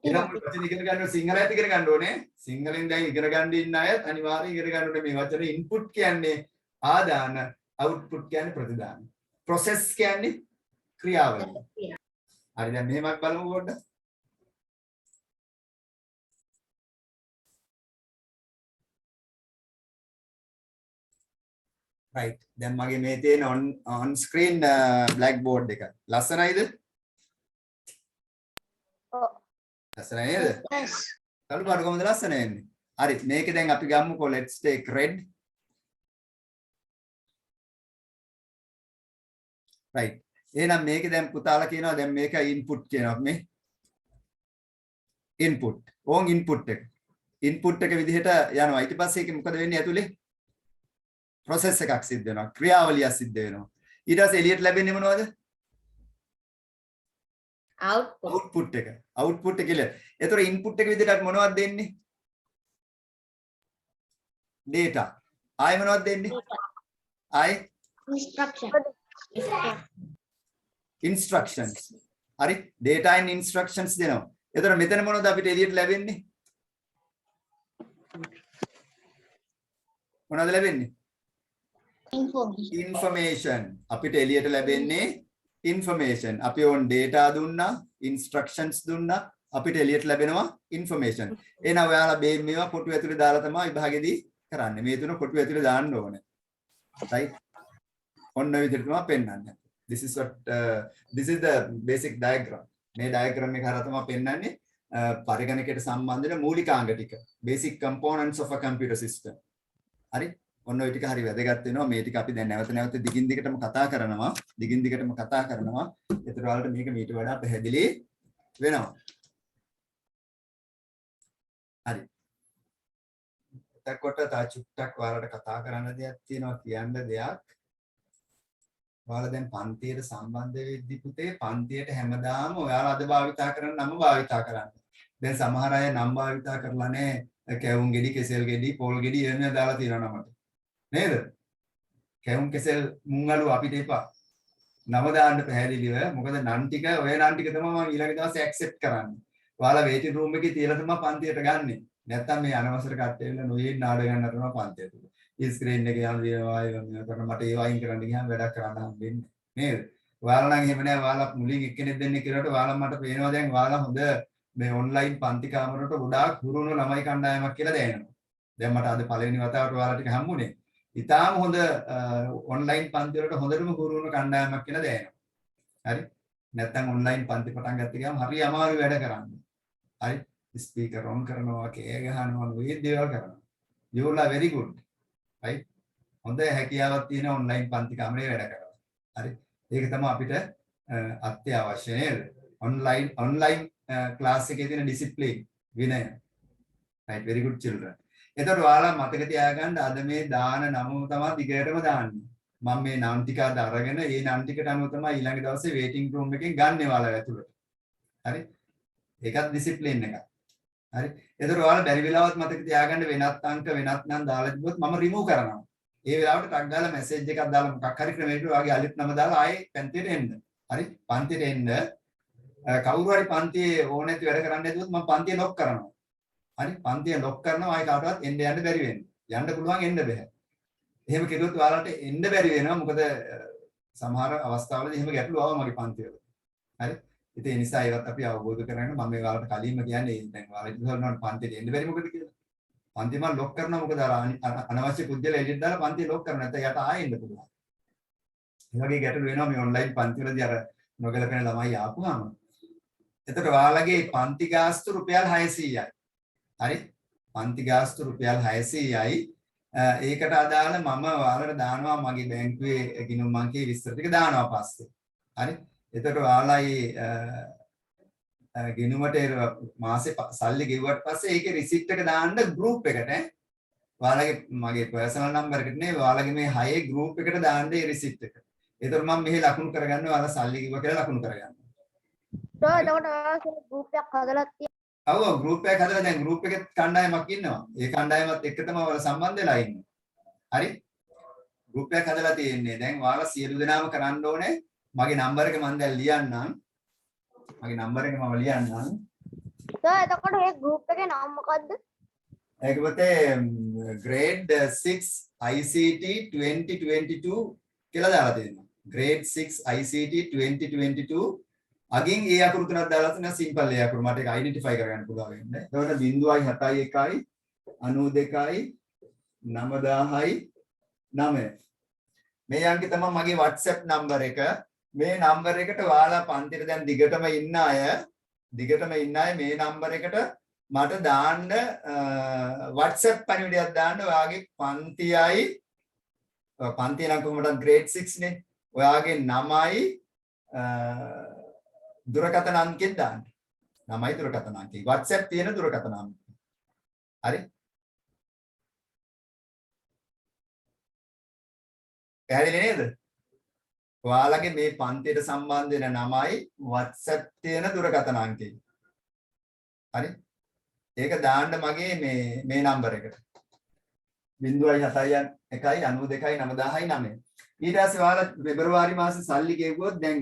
එහෙනම් වචන ඉගෙන ගන්න සිංහලයට ඉගෙන ගන්න ඕනේ. සිංහලෙන් දැන් ඉගෙන ගන්න ඉන්න අයත් අනිවාර්යයෙන් ඉගෙන ගන්න ඕනේ මේ වචනේ. Input කියන්නේ ආදාන, output කියන්නේ ප්‍රතිදාන. Process කියන්නේ ක්‍රියාවලිය. හරි දැන් මෙහෙමත් බලමු පොඩ්ඩක්. right දැන් මගේ මේ තියෙන on screen blackboard එක ලස්සනයිද? ඔව්. ලස්සනයි නේද? yes. කළු පාට කොහොමද ලස්සන එන්නේ? හරි මේක දැන් අපි ගමුකෝ let's take red. right එහෙනම් මේක දැන් පුතාලා කියනවා දැන් මේක input කියනවා මේ. input. ඕන් input එක. input එක විදිහට යනවා. ඊට පස්සේ ඒක මොකද වෙන්නේ ඇතුලේ? process එකක් සිද්ධ වෙනවා. ක්‍රියාවලියක් සිද්ධ වෙනවා. ඊට පස්සේ එළියට ලැබෙන්නේ මොනවද? output එක. output එක කියලා. ඒතර input එක විදිහට මොනවද දෙන්නේ? data. ආයි මොනවද දෙන්නේ? ආයි instructions. හරි data and instructions දෙනවා. එතකොට මෙතන මොනවද අපිට එළියට ලැබෙන්නේ? මොනවද ලැබෙන්නේ? information. අපිට එළියට ලැබෙන්නේ information. අපි ඕන් data දුන්නා, instructions දුන්නා, අපිට එළියට ලැබෙනවා information. එහෙනම් ඔයාලා මේවා කොටු ඇතුලේ දාලා තමයි විභාගෙදී කරන්නේ. මේ තුන කොටු ඇතුලේ දාන්න ඕනේ. right? ඔන්න ඔය විදිහට තමයි පෙන්වන්නේ. This is the basic diagram. මේ diagram එක හරහා තමයි පෙන්වන්නේ පරිගණකයට සම්බන්ධ වෙන මූලිකාංග ටික. Basic components of a computer system. හරි? ඔන්න ඔය ටික හරි වැදගත් වෙනවා. මේ ටික අපි දැන් නැවත නැවත දිගින් දිගටම කතා කරනවා. ඒතර වලට මේක මීට වඩා පැහැදිලි වෙනවා. හරි. එතකොට තා චුට්ටක් ඔයාලට කතා කරන්න දෙයක් තියෙනවා කියන්න දෙයක්. ඔයාලා දැන් පන්තියට සම්බන්ධ වෙද්දි පුතේ පන්තියට හැමදාම ඔයාලා අද භාවිතා කරන නම භාවිතා කරන්න. දැන් සමහර අය නම් භාවිතා කරලා නැහැ. කැවුම් ගෙඩි, කෙසෙල් ගෙඩි, පොල් ගෙඩි එන්න දාලා තියෙනවා නමට. නේද? කැවුම් කෙසෙල් මුංගලු අපිට එපා. නම දාන්න පැහැදිලිව. මොකද නම් ටික ඔය නම් ටික තමයි මම ඊළඟ දවසේ ඇක්සෙප්ට් කරන්නේ. ඔයාලා වේටින් රූම් එකේ තියලා තමයි පන්තියට ගන්නෙ. නැත්තම් මේ අනවසර කට්ටිය වෙන නොයේ නාඩගම් නටනවා පන්තිය තුල. ස්ක්‍රීන් එකේ යන දේවල් කරන මට ඒව අයින් කරන්න ගියාම වැඩක් කරන්න හම්බෙන්නේ නේද? ඔයාලා නම් එහෙම නෑ. ඔයාලා මුලින් එක්කෙනෙක් දෙන්නෙක් කියලාට ඔයාලා මට පේනවා දැන් ඔයාලා හොඳ මේ ඔන්ලයින් පන්ති කාමරවලට ගොඩාක් හුරුණු ළමයි කණ්ඩායමක් කියලා දැනෙනවා. දැන් මට අද පළවෙනි වතාවට ඔයාලා ටික හම්බුනේ. ඉතාලම හොඳ ඔන්ලයින් පන්ති වලට හොඳටම හුරුණු කණ්ඩායමක් කියලා දැනෙනවා. හරි? නැත්තම් ඔන්ලයින් පන්ති පටන් ගත්ත ගියාම හරි අමාරු වැඩ කරන්න. හරි? ස්පීකර් ඔන් කරනවා, කෑ ගහනවා, ඔය දේවල් කරනවා. You are very good. right? හොඳ හැකියාවක් තියෙන ඔන්ලයින් පන්ති කාමරේ වැඩ කරනවා. හරි? ඒක තමයි අපිට අත්‍යවශ්‍ය නේද? ඔන්ලයින් ක්ලාස් එකේ තියෙන ඩිසිප්ලින් විනය. right? very good children. එතකොට ඔයාලා මතක තියාගන්න අද මේ දාන නම තමයි දිගටම දාන්නේ. මම මේ නම් ටික අද අරගෙන ඒ නම් ටිකට අනුව තමයි ඊළඟ දවසේ වේටිං රූම් එකෙන් ගන්න ඔයාලා ඇතුළට. හරි? ඒකත් ඩිසිප්ලින් එකක්. හරි? එතකොට ඔයාලා බැරි වෙලාවත් මතක තියාගන්න වෙනත් අංක වෙනත් නම් දාලා තිබ්බොත් මම රිමූව් කරනවා. ඒ වෙලාවට ටක් දාලා මැසේජ් එකක් දාලා මොකක් හරි ක්‍රමයකට ඔයාගේ අලිත් නම දාලා ආයේ පන්තියට එන්න. හරි? පන්තියට එන්න කවුරු හරි පන්තියේ ඕන නැති වැඩ කරන්න ඇදුවොත් මම පන්තිය ලොක් කරනවා. හරි? පන්තිය ලොක් කරනවා ආයේ කාටවත් එන්න යන්න බැරි වෙන්නේ. යන්න පුළුවන් එන්න බෑ. එහෙම කෙරුවොත් ඔයාලට එන්න බැරි වෙනවා. මොකද සමහර අවස්ථාවලදී එහෙම ගැටලු ආවා මගේ පන්තිවල. හරි? ඉතින් ඒ නිසා ඒවත් අපි අවබෝධ කරගන්න මම මේ ඔයාලට කලින්ම කියන්නේ දැන් ඔයාලා ඉතින් පන්තියට එන්න බැරි මොකද කියලා. පන්තිය මම ලොක් කරනවා මොකද අර අනවශ්‍ය පුද්ගල එළියට දාලා පන්තිය ලොක් කරනවා නැත්නම් යට ආයෙ එන්න පුළුවන්. ඒ වගේ ගැටලු වෙනවා මේ ඔන්ලයින් පන්තිවලදී අර නොගැලපෙන ළමයි ආපුවාම. එතකොට ඔයාලගේ පන්ති ගාස්තු රුපියල් 600යි. හරි? පන්ති ගාස්තු රුපියල් 600යි. ඒකට අදාළ මම ඔයාලට දානවා මගේ බැංකුවේ ගිණුම් අංකයේ විස්තර ටික දානවා පස්සේ. හරි? එතකොට ඔයාලයි ගිණුමට මාසේ සල්ලි ගෙවුවට පස්සේ ඒකේ රිසිට් එක දාන්න ගෲප් එකට ඔයාලගේ මගේ පර්සනල් නම්බර් එකට නේ ඔයාලගේ මේ 6 ගෲප් එකට දාන්න ඒ රිසිට් එක. එතකොට මම මෙහි ලකුණු කරගන්න ඔයාලා සල්ලි කිව්වා කියලා ලකුණු කරගන්න. එතකොට ඔයාලා ගෲප් එකක් හදලා තියෙනවා. ඔව් ගෲප් එකක් හදලා දැන් ගෲප් එකේ කණ්ඩායමක් ඉන්නවා. ඒ කණ්ඩායමත් එක්ක තමයි ඔයාලා සම්බන්ධ වෙලා ඉන්නේ. හරි? ගෲප් එකක් හදලා තියෙන්නේ. දැන් ඔයාලා සියලු දෙනාම කරන්න ඕනේ මගේ නම්බර් එක මම දැන් ලියන්නම්. මගේ නම්බර් එක මම ලියන්නම්. එතකොට මේ ගෲප් එකේ නම මොකද්ද? ඒක පුතේ grade 6 ICT 2022 කියලා දාලා තියෙනවා. grade 6 ICT 2022 අගින් ඒ අකුරු තුනක් දාලා තියෙනවා සිම්පල් ඒ අකුරු මට ඒක අයිඩෙන්ටිෆයි කරගන්න පුළුවන් වෙන්නේ. එතකොට 0.71යි 92යි 9000යි 9. මේ අංකය තමයි මගේ WhatsApp නම්බර් එක. මේ නම්බර් එකට ඔයාලා පන්තිରେ දැන් දිගටම ඉන්න අය මේ නම්බර් එකට මට දාන්න WhatsApp පණිවිඩයක් දාන්න ඔයාගේ පන්තියයි පන්තිය නම් කොහොමද grade 6 නේ ඔයාගේ නමයි දුරකථන අංකෙත් දාන්න. නමයි දුරකථන අංකය. WhatsApp තියෙන දුරකථන අංකය. හරි? පැහැදිලි නේද? ඔයාලගේ මේ පන්තියට සම්බන්ධ වෙන නමයි WhatsApp තියෙන දුරකථන අංකය. හරි? ඒක දාන්න මගේ මේ නම්බර් එකට. 0.71 92 9009. ඊට පස්සේ ඔයාලා පෙබරවාරි මාසේ සල්ලි ගෙවුවොත් දැන්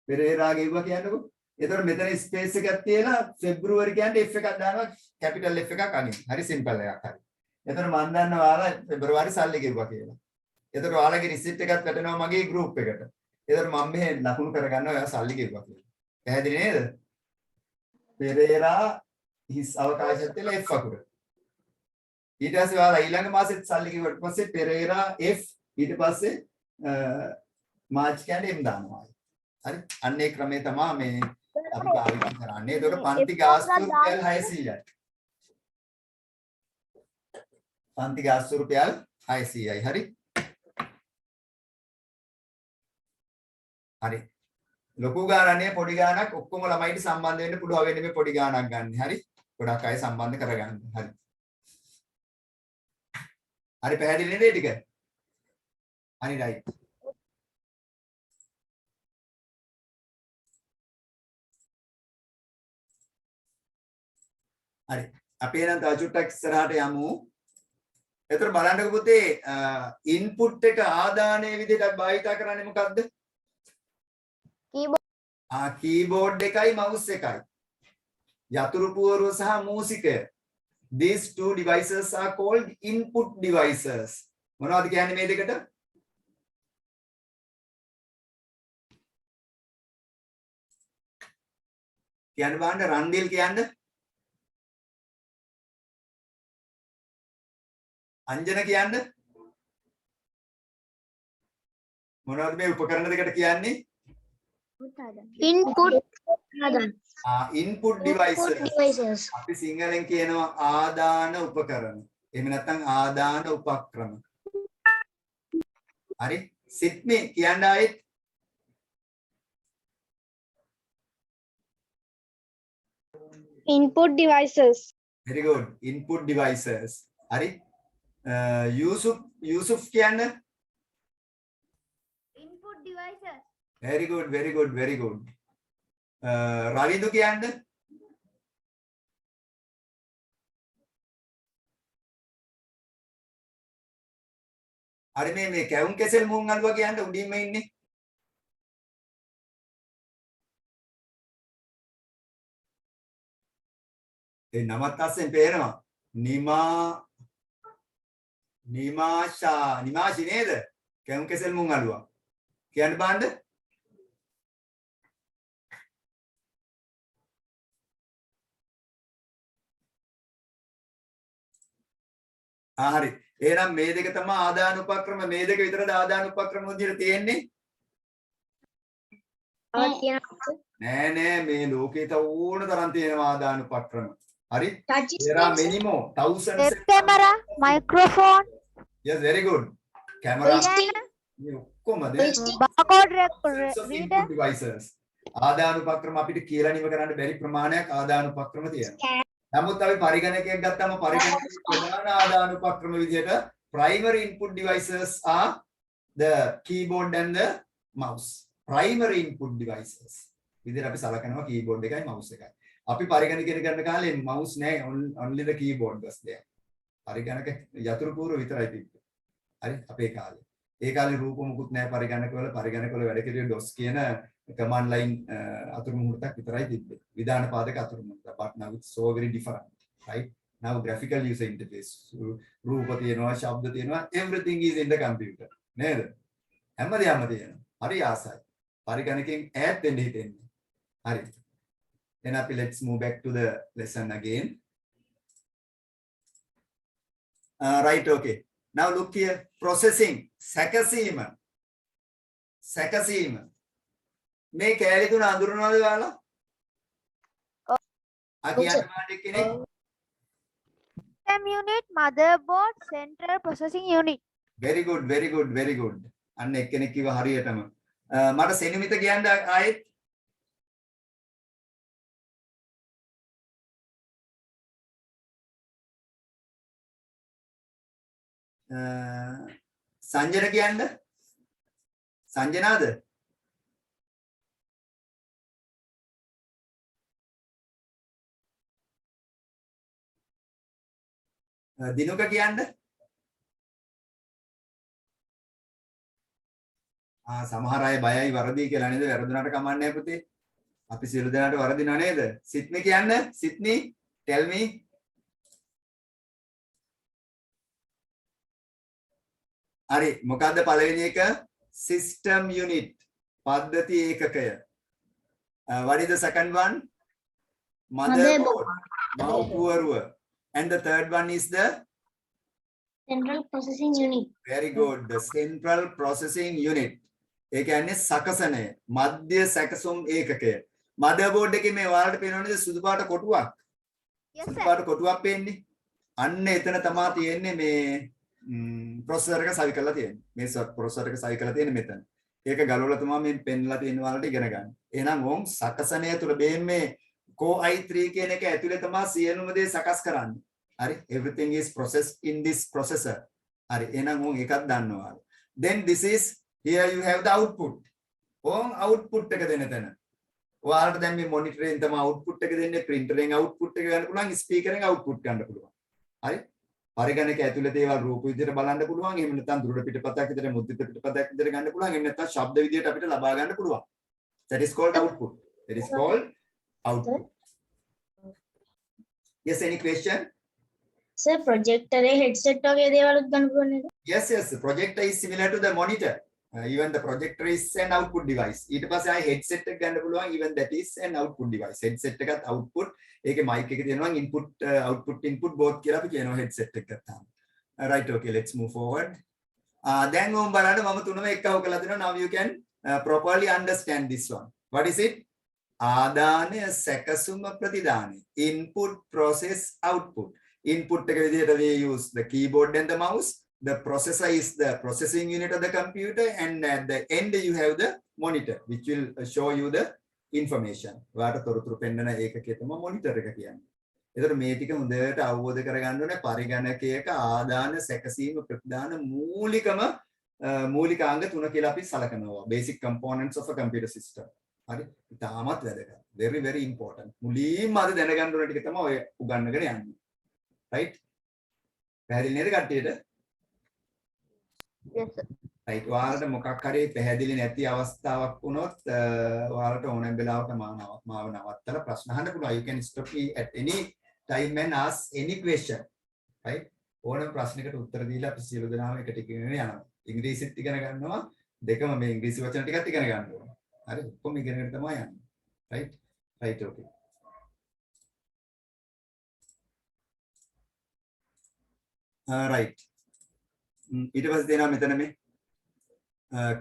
පෙරේරා ගෙවුවා කියන්නකෝ. එතකොට මෙතන ස්පේස් එකක් තියලා පෙබ්‍රුවරි කියන්නේ F එකක් දානවා කැපිටල් F එකක් අගින්. හරි සිම්පල් එකක් හරි. එතකොට මම දන්නවා ඔයාලා පෙබරවාරි සල්ලි ගෙවුවා කියලා. එතකොට ඔයාලගේ රිසිට් එකක් වැටෙනවා මගේ ගෲප් එකට. එතකොට මම මෙහෙ ලකුණු කරගන්නවා ඔයා සල්ලි ගෙවුවා කියලා. පැහැදිලි නේද? පෙරේරා හිස් අවකාශයත් තියලා F අකුර. ඊට පස්සේ ඔයාලා ඊළඟ මාසෙත් සල්ලි ගෙවුවට පස්සේ පෙරේරා F ඊට පස්සේ මාර්ච් කියන්නේ M දානවා. හරි? අන්න ඒ ක්‍රමය තමයි මේ අපි භාවිත කරන්නේ. ඒකට පන්ති ගාස්තු රුපියල් 600යි. පන්ති ගාස්තු රුපියල් 600යි. හරි? හරි. ලොකු ගානක් පොඩි ගානක් ඔක්කොම ළමයිට සම්බන්ධ වෙන්න පුළුවන් වෙන්නේ මේ පොඩි ගානක් ගන්න. හරි? ගොඩක් අය සම්බන්ධ කරගන්න. හරි. හරි පැහැදිලි නේද ටික? හරි රයිට්. හරි. අපි එහෙනම් තව චුට්ටක් ඉස්සරහට යමු. එතකොට බලන්නකො පුතේ ඉන්පුට් එක ආදානයේ විදිහට භාවිත කරන්නේ මොකද්ද? කීබෝඩ් එකයි මවුස් එකයි. යතුරු පුවරුව සහ මූසිකය. These two devices are called input devices. මොනවද කියන්නේ මේ දෙකට? කියන්න බලන්න රන්දිල් කියන්න. අංජන කියන්න. මොනවද මේ උපකරණ දෙකට කියන්නේ? input input devices. අපි සිංහලෙන් කියනවා ආදාන උපකරණ. එහෙම නැත්නම් ආදාන උපක්‍රම. හරි? සිත්මි කියන්න ආයෙත්. input devices. Very good. Input devices. හරි? Yusuf කියන්න. input devices. Very good, very good, very good. Ravindu කියන්න. හරි මේ කැවුම් කෙසෙල් මුං අලුවා කියන්න උඩින්ම ඉන්නේ. ඒ නමත් අස්සෙන් පේනවා. නිමාෂි නේද? කැවුම් කෙසෙල් මුං අලුවා. කියන්න බාන්න. හරි. එහෙනම් මේ දෙක තමයි ආදාන උපක්‍රම. මේ දෙක විතරද ආදාන උපක්‍රම විදිහට තියෙන්නේ? නෑ මේ ලෝකේ තව ඕන තරම් තියෙනවා ආදාන උපක්‍රම. හරි? there are many more thousands. camera, microphone. Yes, very good. Camera. මේ ඔක්කොම barcode reader devices. ආදාන උපක්‍රම අපිට කියලා නිම කරන්න බැරි ප්‍රමාණයක් ආදාන උපක්‍රම තියෙනවා. නමුත් අපි පරිගණකයක් ගත්තාම පරිගණකයේ ප්‍රධාන ආදාන උපක්‍රම විදිහට primary input devices are the keyboard and the mouse. Primary input devices. විදිහට අපි සලකනවා keyboard එකයි mouse එකයි. අපි පරිගණකයට ගන්න කාලේ mouse නෑ only the keyboard was there. පරිගණක යතුරු පුවර විතරයි තිබ්බේ. හරි අපේ කාලේ. ඒ කාලේ රූප මුකුත් නෑ පරිගණකවල වැඩ කෙරුවේ DOS කියන command line අතුරු මුහුරතක් විතරයි තිබ්බේ. විධාන පාදක අතුරු මුහුරත. But now it's so very different, right? Now graphical user interface. රූප තියෙනවා, ශබ්ද තියෙනවා, everything is in the computer. නේද? හැමදේම තියෙනවා. හරි ආසයි. පරිගණකයෙන් ඈත් වෙන්න හිතෙන්නේ. හරි. Then අපි let's move back to the lesson again. Right, okay. Now look here. Processing. සැකසීම. මේ කෑලි තුන අඳුරනවද ඔයාලා? අකියන්න මාඩේ කෙනෙක්. system unit, motherboard, central processing unit. Very good, very good, very good. අන්න එක්කෙනෙක් කිව්වා හරියටම. මට සෙනෙමිත කියන්න ආයෙත්. සංජන කියන්න. සංජනාද? දිනුක කියන්න. සමහර අය බයයි වරදී කියලා නේද? වැරදුනට කමන්නේ නැහැ පුතේ. අපි සියලු දෙනාට වරදිනව නේද? සිත්නි කියන්න. සිත්නි tell me. හරි මොකද්ද පළවෙනි එක? system unit පද්ධති ඒකකය. What is the second one? Motherboard. මව්කුවරුව. And the third one is the Central Processing Unit. very good. The Central Processing Unit. ඒ කියන්නේ සකසනය. මධ්‍ය සැකසුම් ඒකකය. motherboard එකේ මේ ඔයාලට පේනවනේ සුදු පාට කොටුවක්. සුදු පාට කොටුවක් පේන්නේ. අන්න එතන තමයි තියෙන්නේ මේ processor එක සවි කරලා තියෙන්නේ. මේ processor එක සවි කරලා තියෙන්නේ මෙතන. ඒක ගලවලා තමයි මේ පෙන්ලා තියෙන ඔයාලට ඉගෙන ගන්න. එහෙනම් ඕම් සකසනය තුළ මේ Core i3 කියන එක ඇතුලේ තමයි සියලුම දේ සකස් කරන්නේ. හරි everything is processed in this processor. හරි එහෙනම් ඕම් එකක් දන්නවා. Then this is here you have the output. ඕම් output එක දෙන තැන. ඔයාලට දැන් මේ monitor එකෙන් තමයි output එක දෙන්නේ, printer එකෙන් output එක ගන්න පුළුවන්, speaker එකෙන් output ගන්න පුළුවන්. හරි පරිගණක ඇතුළේ දේවල් රූප විදිහට බලන්න පුළුවන්. එහෙම නැත්නම් දුරට පිටපතක් විදිහට මුද්‍රිත පිටපතක් විදිහට ගන්න පුළුවන්. එහෙම නැත්නම් ශබ්ද විදිහට අපිට ලබා ගන්න පුළුවන්. That is called output. That is called output. Yes, any question? Sir, projector headset වගේ දේවල් ගන්න පුළුවන් නේද? Yes, the projector is similar to the monitor. Even the projector is an output device. ඊට පස්සේ ආයේ headset එක ගන්න පුළුවන්. Even that is an output device. Headset එකත් output. ඒකේ mic එක තියෙනවා input output input both කියලා අපි කියනවා headset එක ගත්තාම. Right, okay, let's move forward. දැන් ඕම් බලන්න මම තුනම එක්කව කළා දෙනවා. Now you can properly understand this one. What is it? ආදානය සැකසුම ප්‍රතිදානය. Input process output. Input එක විදිහට we use the keyboard and the mouse. The processor is the processing unit of the computer, and at the end you have the monitor which will show you the information. ඔයාලට තොරතුරු පෙන්වන ඒකකය තමයි monitor එක කියන්නේ. ඒතර මේ ටික හොඳට අවබෝධ කරගන්න ඕනේ. පරිගණකයක ආදාන සැකසීම ප්‍රතිදාන මූලිකාංග තුන කියලා අපි සලකනවා. Basic components of a computer system. හරි ඉතාමත් වැදගත්. Very very important. මුලින්ම අද දැනගන්න ඕන ටික තමයි ඔය උගන්වගෙන යන්නේ. Right? පැහැදිලි නේද කට්ටියට? Yes sir. right. ඔයාලට මොකක් හරි පැහැදිලි නැති අවස්ථාවක් වුණොත් ඔයාලට ඕනෑම වෙලාවක මාව නවත්තලා ප්‍රශ්න අහන්න පුළුවන්. You can stop me at any time and ask any question. right? ඕනෑම ප්‍රශ්නයකට උත්තර දීලා අපි සියලු දෙනාම එකට ඉගෙන යනවා. ඉංග්‍රීසිත් ඉගෙන ගන්නවා. දෙකම මේ ඉංග්‍රීසි වචන ටිකත් ඉගෙන ගන්න ඕනේ. හරි ඔක්කොම ඉගෙනගෙන තමයි යන්නේ. right? right, okay. right. ඊට පස්සේ දෙනවා මෙතන මේ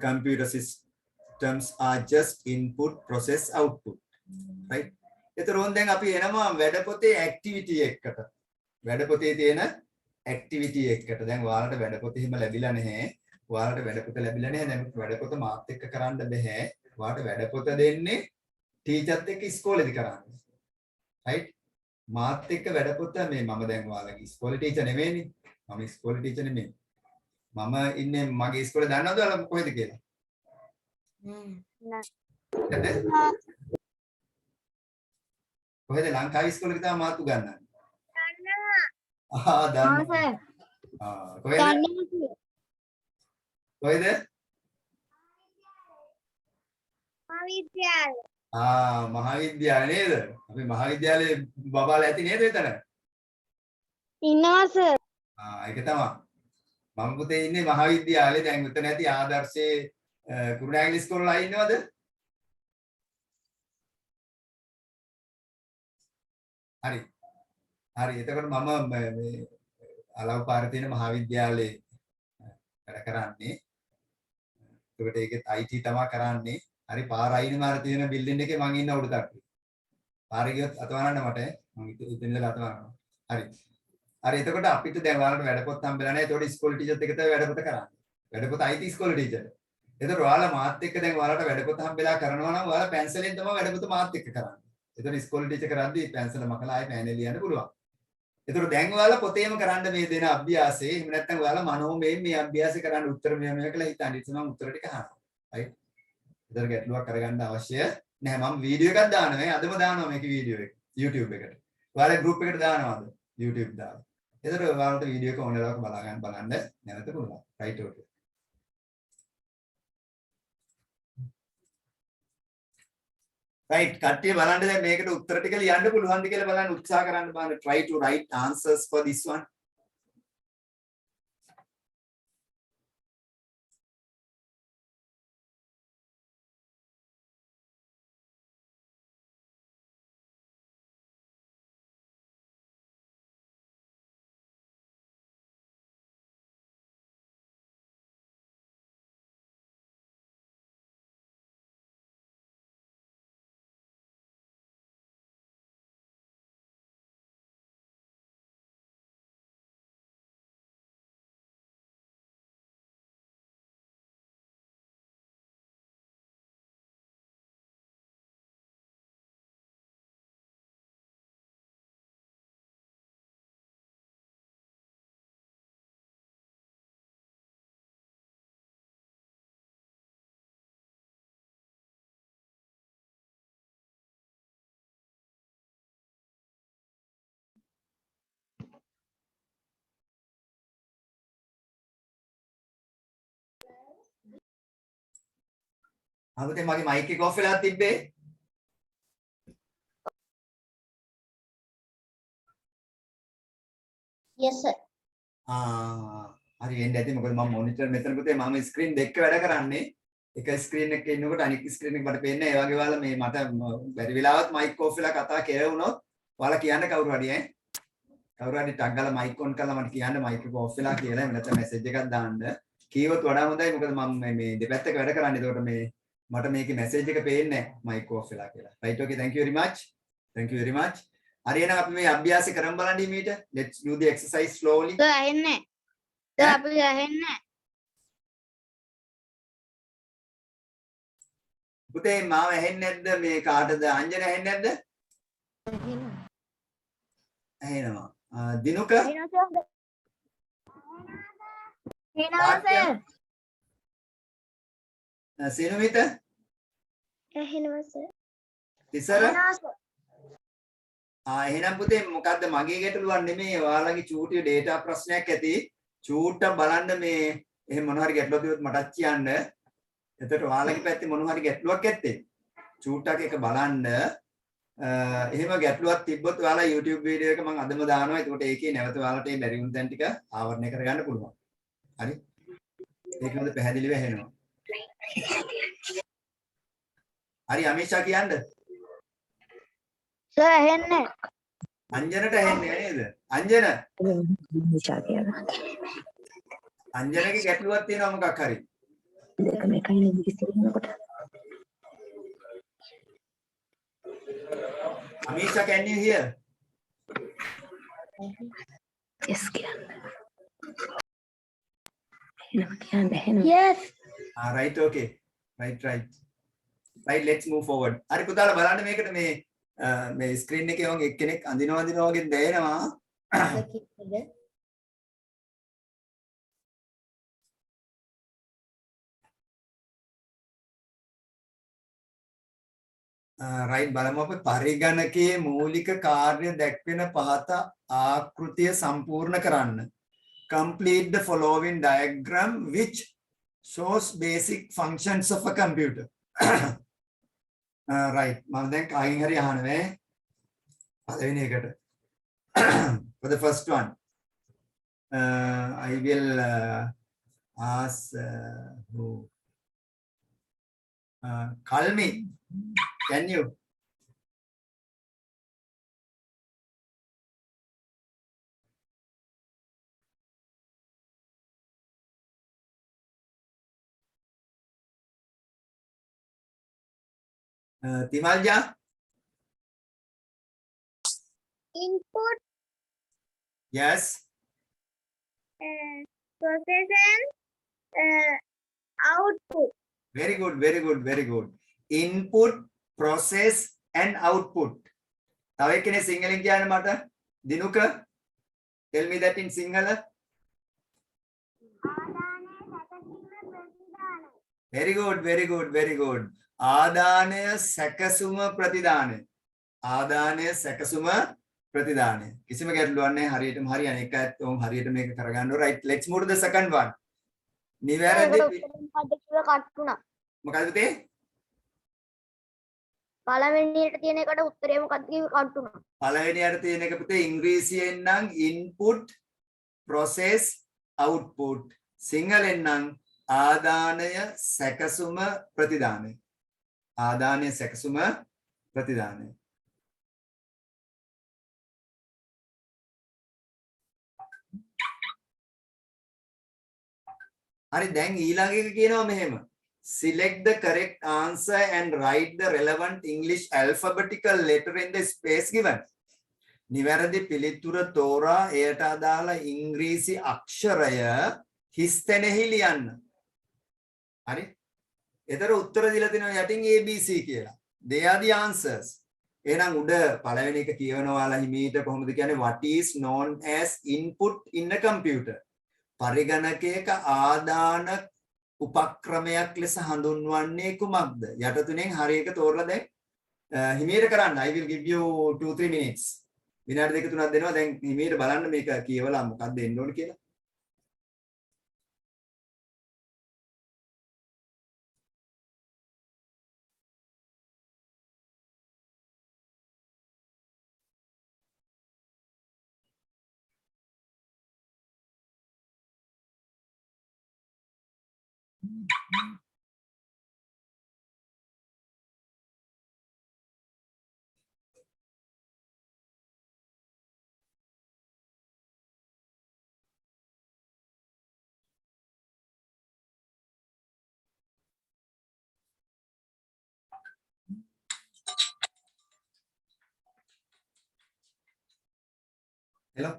computer systems are just input process output. right? ඒතරොන් දැන් අපි එනවා වැඩපොතේ activity එකකට. වැඩපොතේ තියෙන activity එකකට. දැන් ඔයාලට වැඩපොත එහෙම ලැබිලා නැහැ. ඔයාලට වැඩපොත ලැබිලා නැහැ. දැන් වැඩපොත මාත් එක්ක කරන්න බෑ. ඔයාලට වැඩපොත දෙන්නේ ටීචර්ත් එක්ක ඉස්කෝලේදී කරන්නේ. right? මාත් එක්ක වැඩපොත මේ මම දැන් ඔයාලගේ ඉස්කෝලේ ටීචර් නෙමෙයිනේ. මම ඉස්කෝලේ ටීචර් නෙමෙයි. මම ඉන්නේ මගේ ඉස්කෝලේ දන්නවද ඔයාලා කොහෙද කියලා? කොහෙද ලංකාවේ ඉස්කෝලේ තමයි මාත් උගන්වන්නේ. දන්නවා. කොහෙද? කොහෙද? මහාවිද්‍යාලය. මහාවිද්‍යාලය නේද? අපි මහාවිද්‍යාලේ බබාලා ඇති නේද එතන? ඉන්නවා සර්. ඒක තමයි. මම පුතේ ඉන්නේ මහාවිද්‍යාලේ. දැන් උතන ඇති ආදර්ශයේ කුරුණෑගල ඉස්කෝලේ ආයි ඉන්නවද? හරි. හරි. එතකොට මම මේ අලව් පාරේ තියෙන මහාවිද්‍යාලේ වැඩ කරන්නේ. ඒකට ඒකෙත් IT තමයි කරන්නේ. හරි පාර අයිනේ මාර තියෙන බිල්ඩින් එකේ මම ඉන්න උඩ තට්ටුවේ. පාරේ ගියොත් අතවරන්න මට මම ඉතින් ඉඳලා අතවරනවා. හරි. හරි එතකොට අපිට දැන් ඔයාලට වැඩපොත් හම්බෙලා නැහැ. ඒතකොට ඉස්කෝලේ ටීචර්ත් එක්ක තමයි වැඩපොත කරන්නේ. වැඩපොත IT ඉස්කෝලේ ටීචර්. ඒතකොට ඔයාලා මාත් එක්ක දැන් ඔයාලට වැඩපොත හම්බෙලා කරනවා නම් ඔයාලා පැන්සලෙන් තමයි වැඩපොත මාත් එක්ක කරන්නේ. ඒතකොට ඉස්කෝලේ ටීචර් කරද්දී පැන්සල මකලා ආයේ මෑනේ ලියන්න පුළුවන්. ඒතර දැන් ඔයාලා පොතේම කරන්න මේ දෙන අභ්‍යාසය. එහෙම නැත්නම් ඔයාලා මනෝමයෙන් මේ අභ්‍යාසය කරන්න උත්තර මෙහෙම කියලා හිතන්න. ඉතින් මම උත්තර ටික අහනවා. right? ඒතර ගැටලුවක් කරගන්න අවශ්‍ය නැහැ. මම වීඩියෝ එකක් දානවා. අදම දානවා මේක වීඩියෝ එක. YouTube එකට. ඔයාලා group එකට දානවාද? YouTube දාලා. ඒතර ඔයාලට වීඩියෝ එක ඕන වෙලාවක බලන්න නැවත පුළුවන්. right okay. right කට්ටිය බලන්න දැන් මේකට උත්තර ටික ලියන්න පුළුවන්ද කියලා බලන්න උත්සාහ කරන්න බලන්න. try to write answers for this one. අමුතේ මගේ මයික් එක ඔෆ් වෙලා තිබ්බේ. yes sir. හරි වෙන්න ඇති මොකද මම මොනිටර් මෙතන පුතේ මම ස්ක්‍රීන් දෙක වැඩ කරන්නේ. එක ස්ක්‍රීන් එකක ඉන්නකොට අනිත් ස්ක්‍රීන් එක මට පේන්නේ නැහැ. ඒ වගේ ඔයාලා මේ මට බැරි වෙලාවත් මයික් ඔෆ් වෙලා කතා කෙරුණොත් ඔයාලා කියන්න කවුරු හරි ඈ. කවුරු හරි ටක් ගාලා මයික් ඔන් කරලා මට කියන්න මයික් එක ඔෆ් වෙලා කියලා. එහෙම නැත්නම් මැසේජ් එකක් දාන්න. කීවොත් වඩා හොඳයි මොකද මම මේ දෙපැත්තක වැඩ කරන්නේ. ඒකට මේ මට මේකේ මැසේජ් එක පේන්නේ නැහැ මයික් ඔෆ් වෙලා කියලා. right okay thank you very much. Thank you very much. හරි එහෙනම් අපි මේ අභ්‍යාසය කරමු බලන්න ඊමීට. let's do the exercise slowly. Sir ඇහෙන්නේ. සර් අපි ඇහෙන්නේ. පුතේ මාව ඇහෙන්නේ නැද්ද මේ කාටද අංජන ඇහෙන්නේ නැද්ද? ඇහෙනවා. දිනුක සේනවිත ඇහෙනවා සර්. තිසර එහෙනම් පුතේ මොකද්ද මගේ ගැටලුවක් නෙමෙයි ඔයාලගේ චූටි ඩේටා ප්‍රශ්නයක් ඇති චූට්ටක් බලන්න මේ එහෙම මොන හරි ගැටලුවක් තියොත් මටත් කියන්න එතකොට ඔයාලගේ පැත්තේ මොන හරි ගැටලුවක් ඇත්තේ චූට්ටක් එක බලන්න එහෙම ගැටලුවක් තිබ්බොත් ඔයාලා YouTube වීඩියෝ එක මම අදම දානවා එතකොට ඒකේ නැවත ඔයාලට ඒ බැරි වුණ තැන් ටික ආවරණය කරගන්න පුළුවන් හරි ඒක හොඳ පැහැදිලිව ඇහෙනවා හරි අමීෂා කියන්න සර් ඇහෙන්නේ. අංජනට ඇහෙන්නේ නේද? අංජන. අංජනගේ ගැටලුවක් තියෙනවා මොකක් හරි. දෙක මේකයි නේ ඉස්සෙල්නකොට. Amisha can you hear? yes කියන්න. yes. Right okay. Right. Right let's move forward. හරි පුතාලා බලන්න මේකට මේ ස්ක්‍රීන් එකේ වගේ එක්කෙනෙක් අඳිනවා වගේ දැනෙනවා. right බලමු අපි පරිගණකයේ මූලික කාර්ය දැක්වෙන පහත ආකෘතිය සම්පූර්ණ කරන්න. Complete the following diagram which shows basic functions of a computer. right මම දැන් කායින් හරි අහනවා පළවෙනි එකට for the first one I will ask who Kalmi can you Timalja Input, yes process and output. very good input process and output තව එක්කනේ සිංහලෙන් කියන්න මට Dinuka Tell me that in Sinhala. Very good, very good, very good. ආදානය සැකසුම ප්‍රතිදානය. ආදානය සැකසුම ප්‍රතිදානය. කිසිම ගැටලුවක් නැහැ. හරියටම හරි අනේක ඇත්තෝම් හරියට මේක කරගන්න ඕන. Right, let's move to the second one. නිවැරදි කට්ටුණා. මොකද පුතේ? පළවෙනියට තියෙන එකට උත්තරේ මොකක්ද කිව්වේ කට්ටුණා. පළවෙනියට තියෙන එක පුතේ ඉංග්‍රීසියෙන් නම් input process output. සිංහලෙන් නම් ආදානය සැකසුම ප්‍රතිදානය. ආදානය සැකසුම ප්‍රතිදානය. හරි දැන් ඊළඟ එක කියනවා මෙහෙම. Select the correct answer and write the relevant English alphabetical letter in the space given. නිවැරදි පිළිතුර තෝරා එයට අදාළ ඉංග්‍රීසි අක්ෂරය හිස් තැනෙහි ලියන්න. හරි? එතන උත්තර දීලා තිනවා යටින් ABC කියලා. They are the answers. එහෙනම් උඩ පළවෙනි එක කියවනවා ඔයාලා හිමීට කොහොමද කියන්නේ what is known as input in a computer. පරිගණකයක ආදාන උපක්‍රමයක් ලෙස හඳුන්වන්නේ කුමක්ද? යට තුනෙන් හරි එක තෝරලා දැන් හිමීට කරන්න. I will give you 2-3 minutes. විනාඩි දෙක තුනක් දෙනවා. දැන් හිමීට බලන්න මේක කියවලා මොකක්ද එන්න ඕන කියලා. Hello.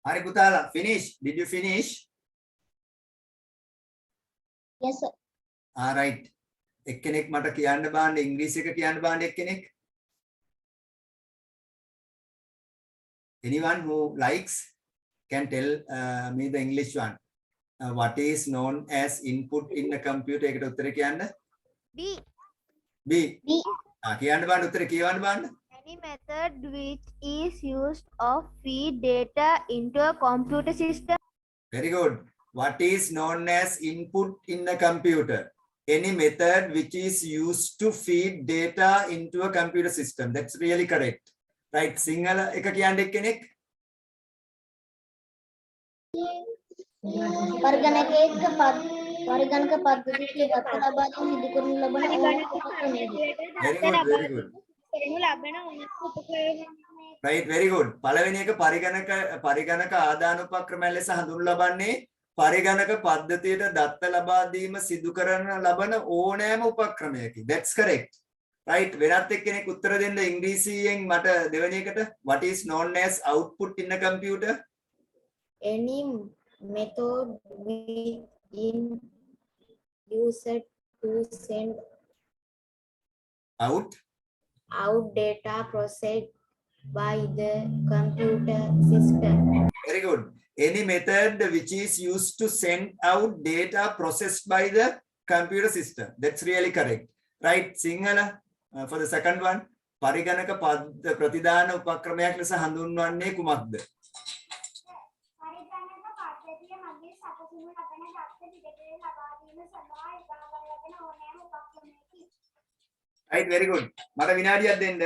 Hari Putala, finish. Did you finish? Yes sir. All right. එක්කෙනෙක් මට කියන්න බෑනේ ඉංග්‍රීසි එක කියන්න බෑනේ එක්කෙනෙක්. Anyone who likes can tell me the English one. What is known as input in a computer? එකට උත්තරේ කියන්න. B. B. කියන්න බෑනේ උත්තරේ කියවන්න බෑනේ. Any method which is used of feed data into a computer system. Very good. What is known as input in a computer? Any method which is used to feed data into a computer system. That's really correct. Right. Sinhala එක කියන්න එක්කෙනෙක්. පරිගණක පද්ධතියේ දත්ත ලබා දී සිදු කරනු ලබන ඕනෑම උපක්‍රමයකි. very good very good right very good පළවෙනි එක පරිගණක ආදානුපක්‍රමය ලෙස හඳුන්වනු ලබන්නේ පරිගණක පද්ධතියට දත්ත ලබා දීම සිදු කරන ලබන ඕනෑම උපක්‍රමයකි that's correct right වෙනත් එක්කෙනෙක් උත්තර දෙන්න ඉංග්‍රීසියෙන් මට දෙවෙනි එකට what is known as output in a computer any method within user to send out data processed by the computer system. very good any method which is used to send out data processed by the computer system that's really correct right Sinhala for the second one පරිගණක ප්‍රතිදාන උපක්‍රමයක් ලෙස හඳුන්වන්නේ කුමක්ද right very good මට විනාඩියක් දෙන්න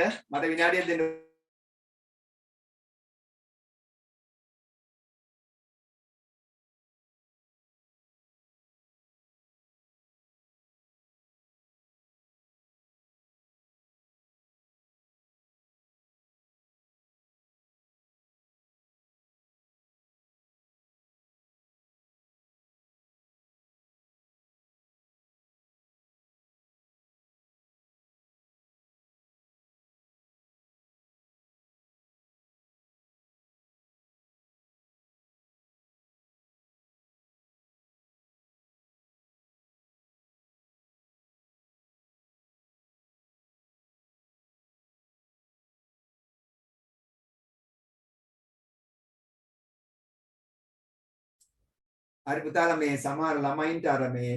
හරි පුතාලා මේ සමහර ළමයින්ට අර මේ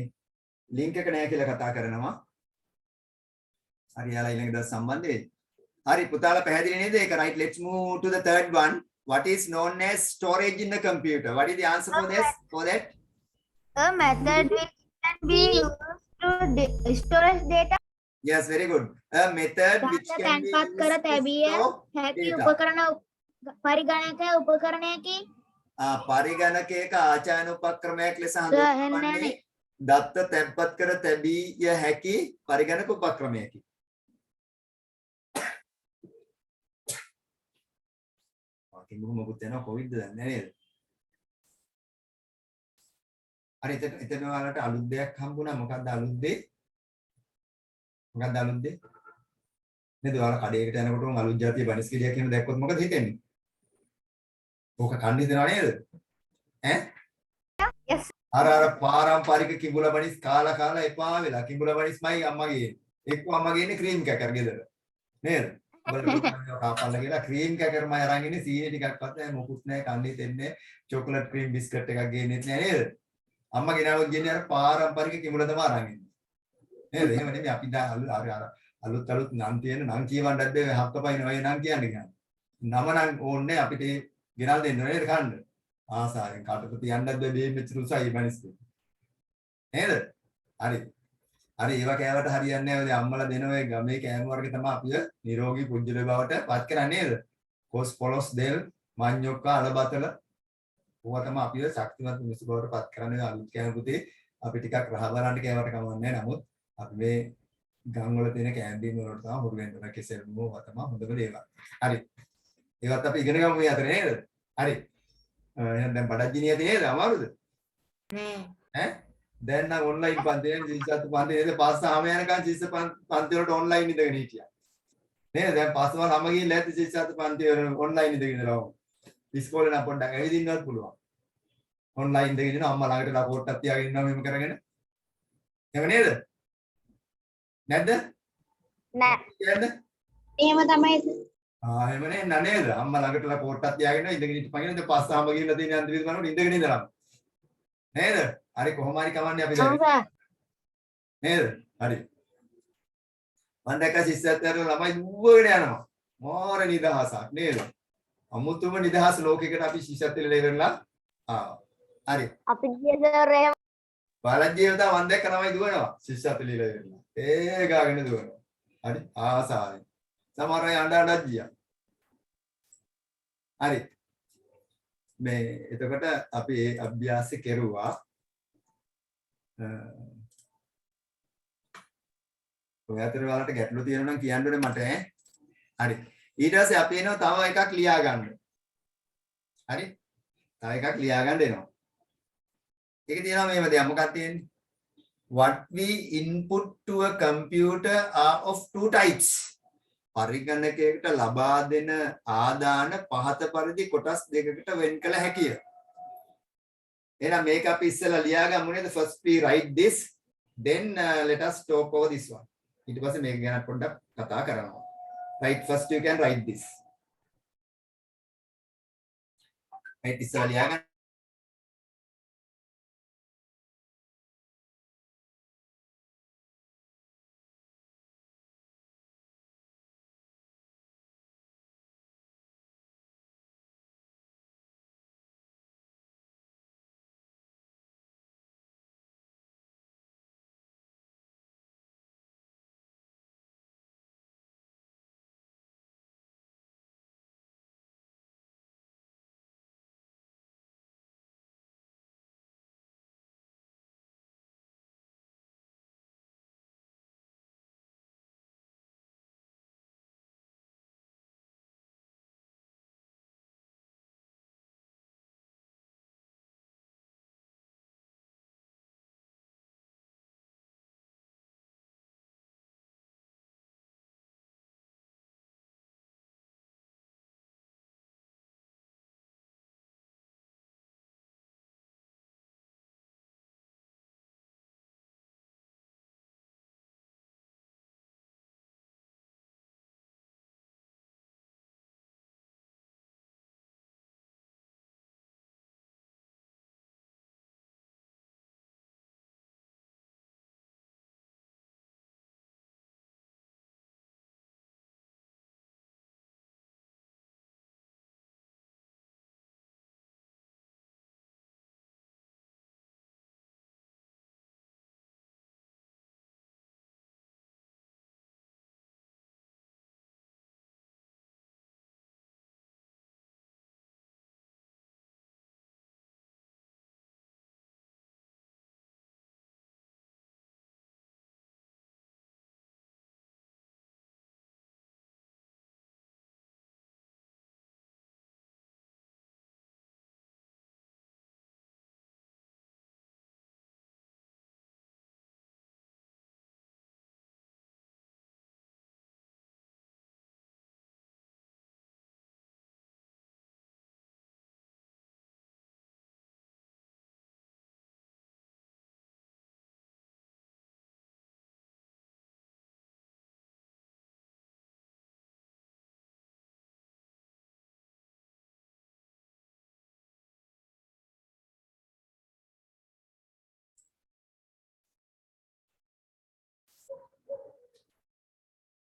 ලින්ක් එක නැහැ කියලා කතා කරනවා. හරි යාලා ඊළඟ දවස් සම්බන්ධ වෙයි. හරි පුතාලා පැහැදිලි නේද? ඒක right let's move to the third one. What is known as storage in the computer? What is the answer for this? For that? A method which can be used to storage data. Yes, very good. A method which can be used to store data. පරිගණක උපකරණයකි. පරිගණකයක ආචානුපක්‍රමයක් ලෙස හඳුන්වන්නේ දත්ත තැන්පත් කර තැබිය හැකි පරිගණක උපක්‍රමයකි. කිඹුමකුත් යනවා කොවිඩ්ද දන්නේ නේද? හරි එතන ඔයාලට අලුත් දෙයක් හම්බුණා. මොකක්ද අලුත් දෙය? නේද ඔයාලා කඩේකට යනකොටම අලුත් જાතිය බනිස් කිරියක් එහෙම දැක්කොත් මොකද හිතෙන්නේ? ඕක කන්නේ දෙනවා නේද? ඈ? Yes. අර පාරම්පරික කිඹුලා බනිස් කාලා එපා වෙලා කිඹුලා බනිස්මයි අම්මගේ. එක්ක අම්මගේ ඉන්නේ ක්‍රීම් කැකර් ගෙදර. නේද? බලන්න කාපල්ලා කියලා ක්‍රීම් කැකර්මයි අරන් ඉන්නේ සීනි ටිකක්වත් නැහැ මොකුත් නැහැ කන්නේ දෙන්නේ චොකලට් ක්‍රීම් බිස්කට් එකක් ගේන්නෙත් නැහැ නේද? අම්මා ගෙනාවොත් ගෙන්නේ අර පාරම්පරික කිඹුලා තමයි අරන් ඉන්නේ. නේද? එහෙම නෙමෙයි අපි අලුත් නම් තියෙන නම් කියවන්නත් බෑ හප්පපයින් වගේ නම් කියන්නේ ගන්න. නම නම් ඕනේ අපිට ගෙනල් දෙන්න නේද කන්න. ආසාවෙන් කටට තියන්නත් බෑ මේ මෙච්චර උසයි මනස්කේ. නේද? හරි. හරි ඒවා කෑවට හරියන්නේ නැහැ. ඔය අම්මලා දෙන ඔය ගමේ කෑම වර්ග තමයි අපිව නිරෝගී පුජ්‍යල බවට පත් කරන්නේ නේද? කොස් පොලොස් දෙල් මඤ්ඤොක්කා අලබතල ඕවා තමයි අපිව ශක්තිමත් මිනිස්සු බවට පත් කරන්නේ. අලුත් කෑම පුතේ අපි ටිකක් රහ බලන්න කෑවට කමන්නේ නැහැ. නමුත් අපි මේ ගම් වල තියෙන කැන්ටින් වලට තමයි හුරු වෙන්න ඕන කෙසෙල් මොවා තමයි හොඳම දේවල්. හරි. ඒවත් අපි ඉගෙන ගමු මේ අතර නේද? හරි. එහෙනම් දැන් බඩජිනිය නේද? අමාරුද? නෑ. ඈ? දැන් නම් ඔන්ලයින් පන්තියෙන් ජීසත් පන්ති නේද? පාස් 6 යනකම් ජීස පන්ති වලට ඔන්ලයින් ඉඳගෙන හිටියා. නේද? දැන් පාස්වල හැම ගිහිල්ලා ඇද්දි ජීසත් පන්ති වල ඔන්ලයින් ඉඳගෙන ඉඳලා. ඉස්කෝලේ නම් පොඩ්ඩක් ඇවිදින්නවත් පුළුවන්. ඔන්ලයින් ඉඳගෙන ඉන්න අම්මා ළඟට ලකෝට්ටක් තියාගෙන ඉන්නවා මෙහෙම කරගෙන. එහෙම නේද? නැද්ද? නෑ. කියන්න. එහෙම තමයි. එහෙම නේද? අම්මා ළඟටලා පොට්ටක් තියාගෙන ඉඳගෙන හිටපන් ඉතින් පස්සාම ගිහිල්ලා තියෙන අන්තිම විදිහට බලනකොට ඉඳගෙන ඉඳලා. නේද? හරි කොහොම හරි කවන්නේ අපි දැන්. නේද? හරි. මම දැක්ක ශිෂ්‍යත්වයට ළමයි දුවගෙන යනවා. මාර නිදහසක් නේද? අමුතුම නිදහස් ලෝකයකට අපි ශිෂ්‍යත්වයට ලැබෙලා ආවා. හරි. අපි ගිය සර් එහෙම බලජීවිත මම දැක්ක ළමයි දුවනවා ශිෂ්‍යත්වයට ලැබෙලා. ඒ ගාගෙන දුවනවා. හරි ආසාවෙන්. සමහර අය අඬ ගියා. හරි. මේ එතකොට අපි ඒ අභ්‍යාස කෙරුවා. ඔය අතර වලට ගැටලු තියෙනවා නම් කියන්න ඕනේ මට ඈ. හරි. ඊට පස්සේ අපි එනවා තව එකක් ලියා ගන්න. හරි. තව එකක් ලියා ගන්න එනවා. ඒක තියෙනවා මේව දෙයක් මොකක්ද තියෙන්නේ? What we input to a computer are of two types. පරිගණකයකට ලබා දෙන ආදාන පහත පරිදි කොටස් දෙකකට වෙන් කළ හැකිය. එහෙනම් මේක අපි ඉස්සෙල්ලා ලියා ගමු නේද? First we write this, then let us talk over this one. ඊට පස්සේ මේක ගැන පොඩ්ඩක් කතා කරනවා. Right, first you can write this. Right, ඉස්සෙල්ලා ලියා ගන්න.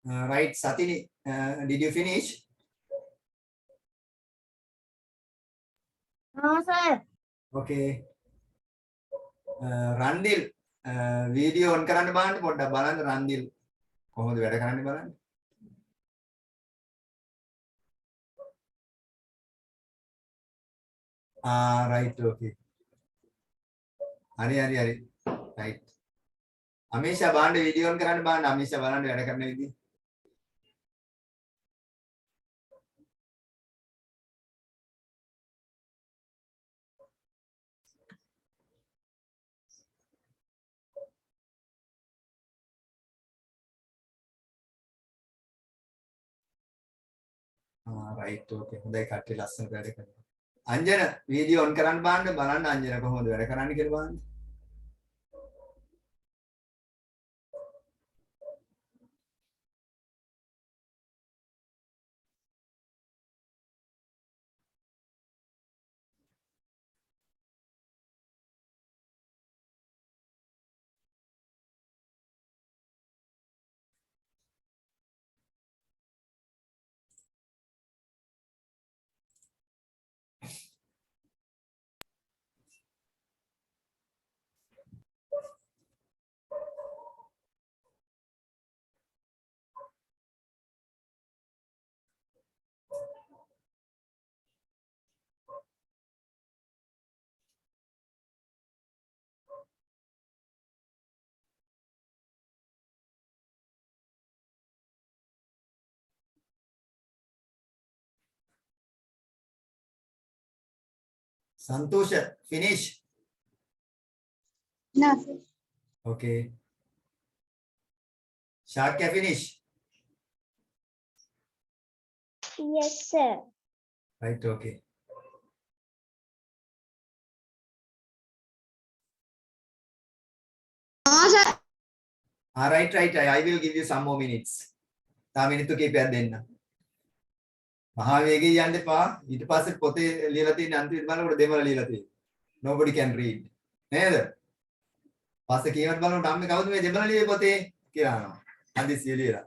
Right, Satini, did you finish? No, sir. Okay. Randil, video on කරන්න බලන්න පොඩ්ඩක් බලන්න රන්දිල් කොහොමද වැඩ කරන්නේ බලන්න. Right, okay. හරි. Right. අමීෂා බලන්න video on කරන්න බලන්න අමීෂා බලන්න වැඩ කරන විදිහ. Right, okay. හොඳයි කට්ටිය ලස්සනට වැඩ කරනවා. අංජන වීඩියෝ ඔන් කරන්න බලන්න අංජන කොහොමද වැඩ කරන්නේ කියලා බලන්න. Santosha, finish. No. Okay. Shakya, finish. Yes, sir. Right, okay. No, sir. Right. I will give you some more minutes. තා මිනිත්තු කීපයක් දෙන්න. මහා වේගයෙන් යන්න එපා. ඊට පස්සේ පොතේ ලියලා තියෙන අන්තිමට බලනකොට දෙමළ ලියලා තියෙන්නේ. Nobody can read. නේද? පස්සේ කීවට බලනකොට අම්මේ කවුද මේ දෙමළ ලියේ පොතේ කියලා අහනවා. හදිස්සිය ලියලා.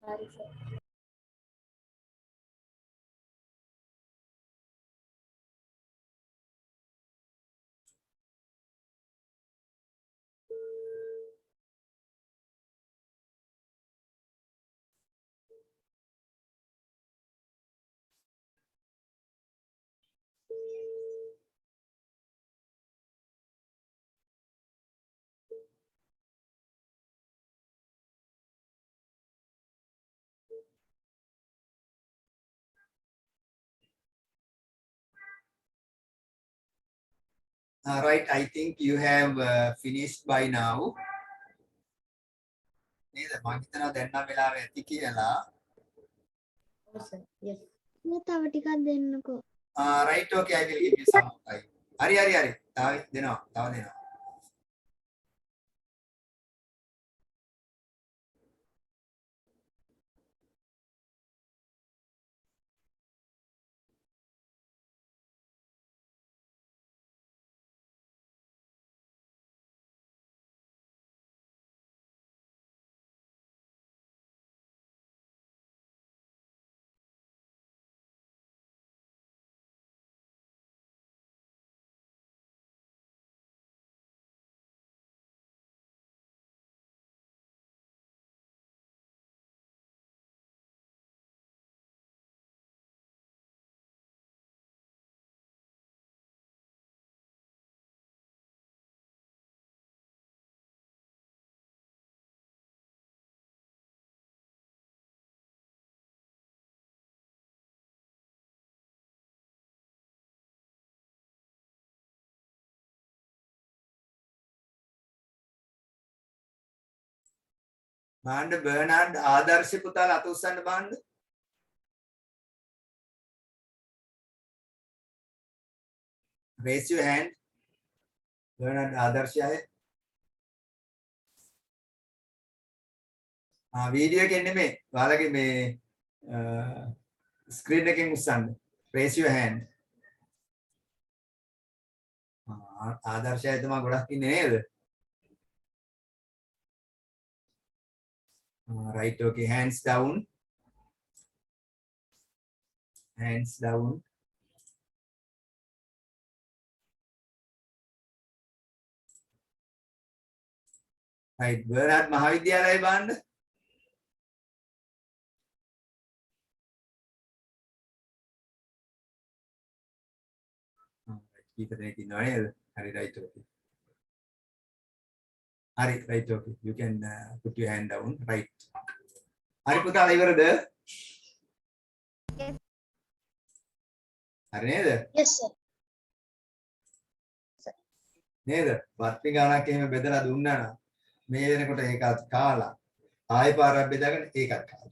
Sorry, sir. Right, I think you have finished by now. නේද? මම හිතනවා දැන් නම් වෙලාව ඇති කියලා. Oh, sir. Yes. තව ටිකක් දෙන්නකෝ. Right, okay, I will give you some time. හරි. තව දෙනවා. බාන්න බර්නාඩ් ආදර්ශ පුතාලා අත උස්සන්න බාන්න. Raise your hand. බර්නාඩ් ආදර්ශය. වීඩියෝ එකෙන් නෙමෙයි. ඔයාලගේ මේ ස්ක්‍රීන් එකෙන් උස්සන්න. Raise your hand. ආදර්ශය තමයි ගොඩක් ඉන්නේ නේද? Right, okay, hands down. Hands down. Right, Bernard මහාවිද්‍යාලය බාන්න. කීප දෙනෙක් ඉන්නවා නේද? හරි, right, okay. හරි, right, okay. You can put your hand down. Right. හරි පුතාලා ඉවරද? හරි නේද? Yes sir. නේද? වත්පි ගානක් එහෙම බෙදලා දුන්නා නම් මේ වෙනකොට ඒකත් කාලා ආයෙ පාරක් බෙදාගෙන ඒකත් කාලා.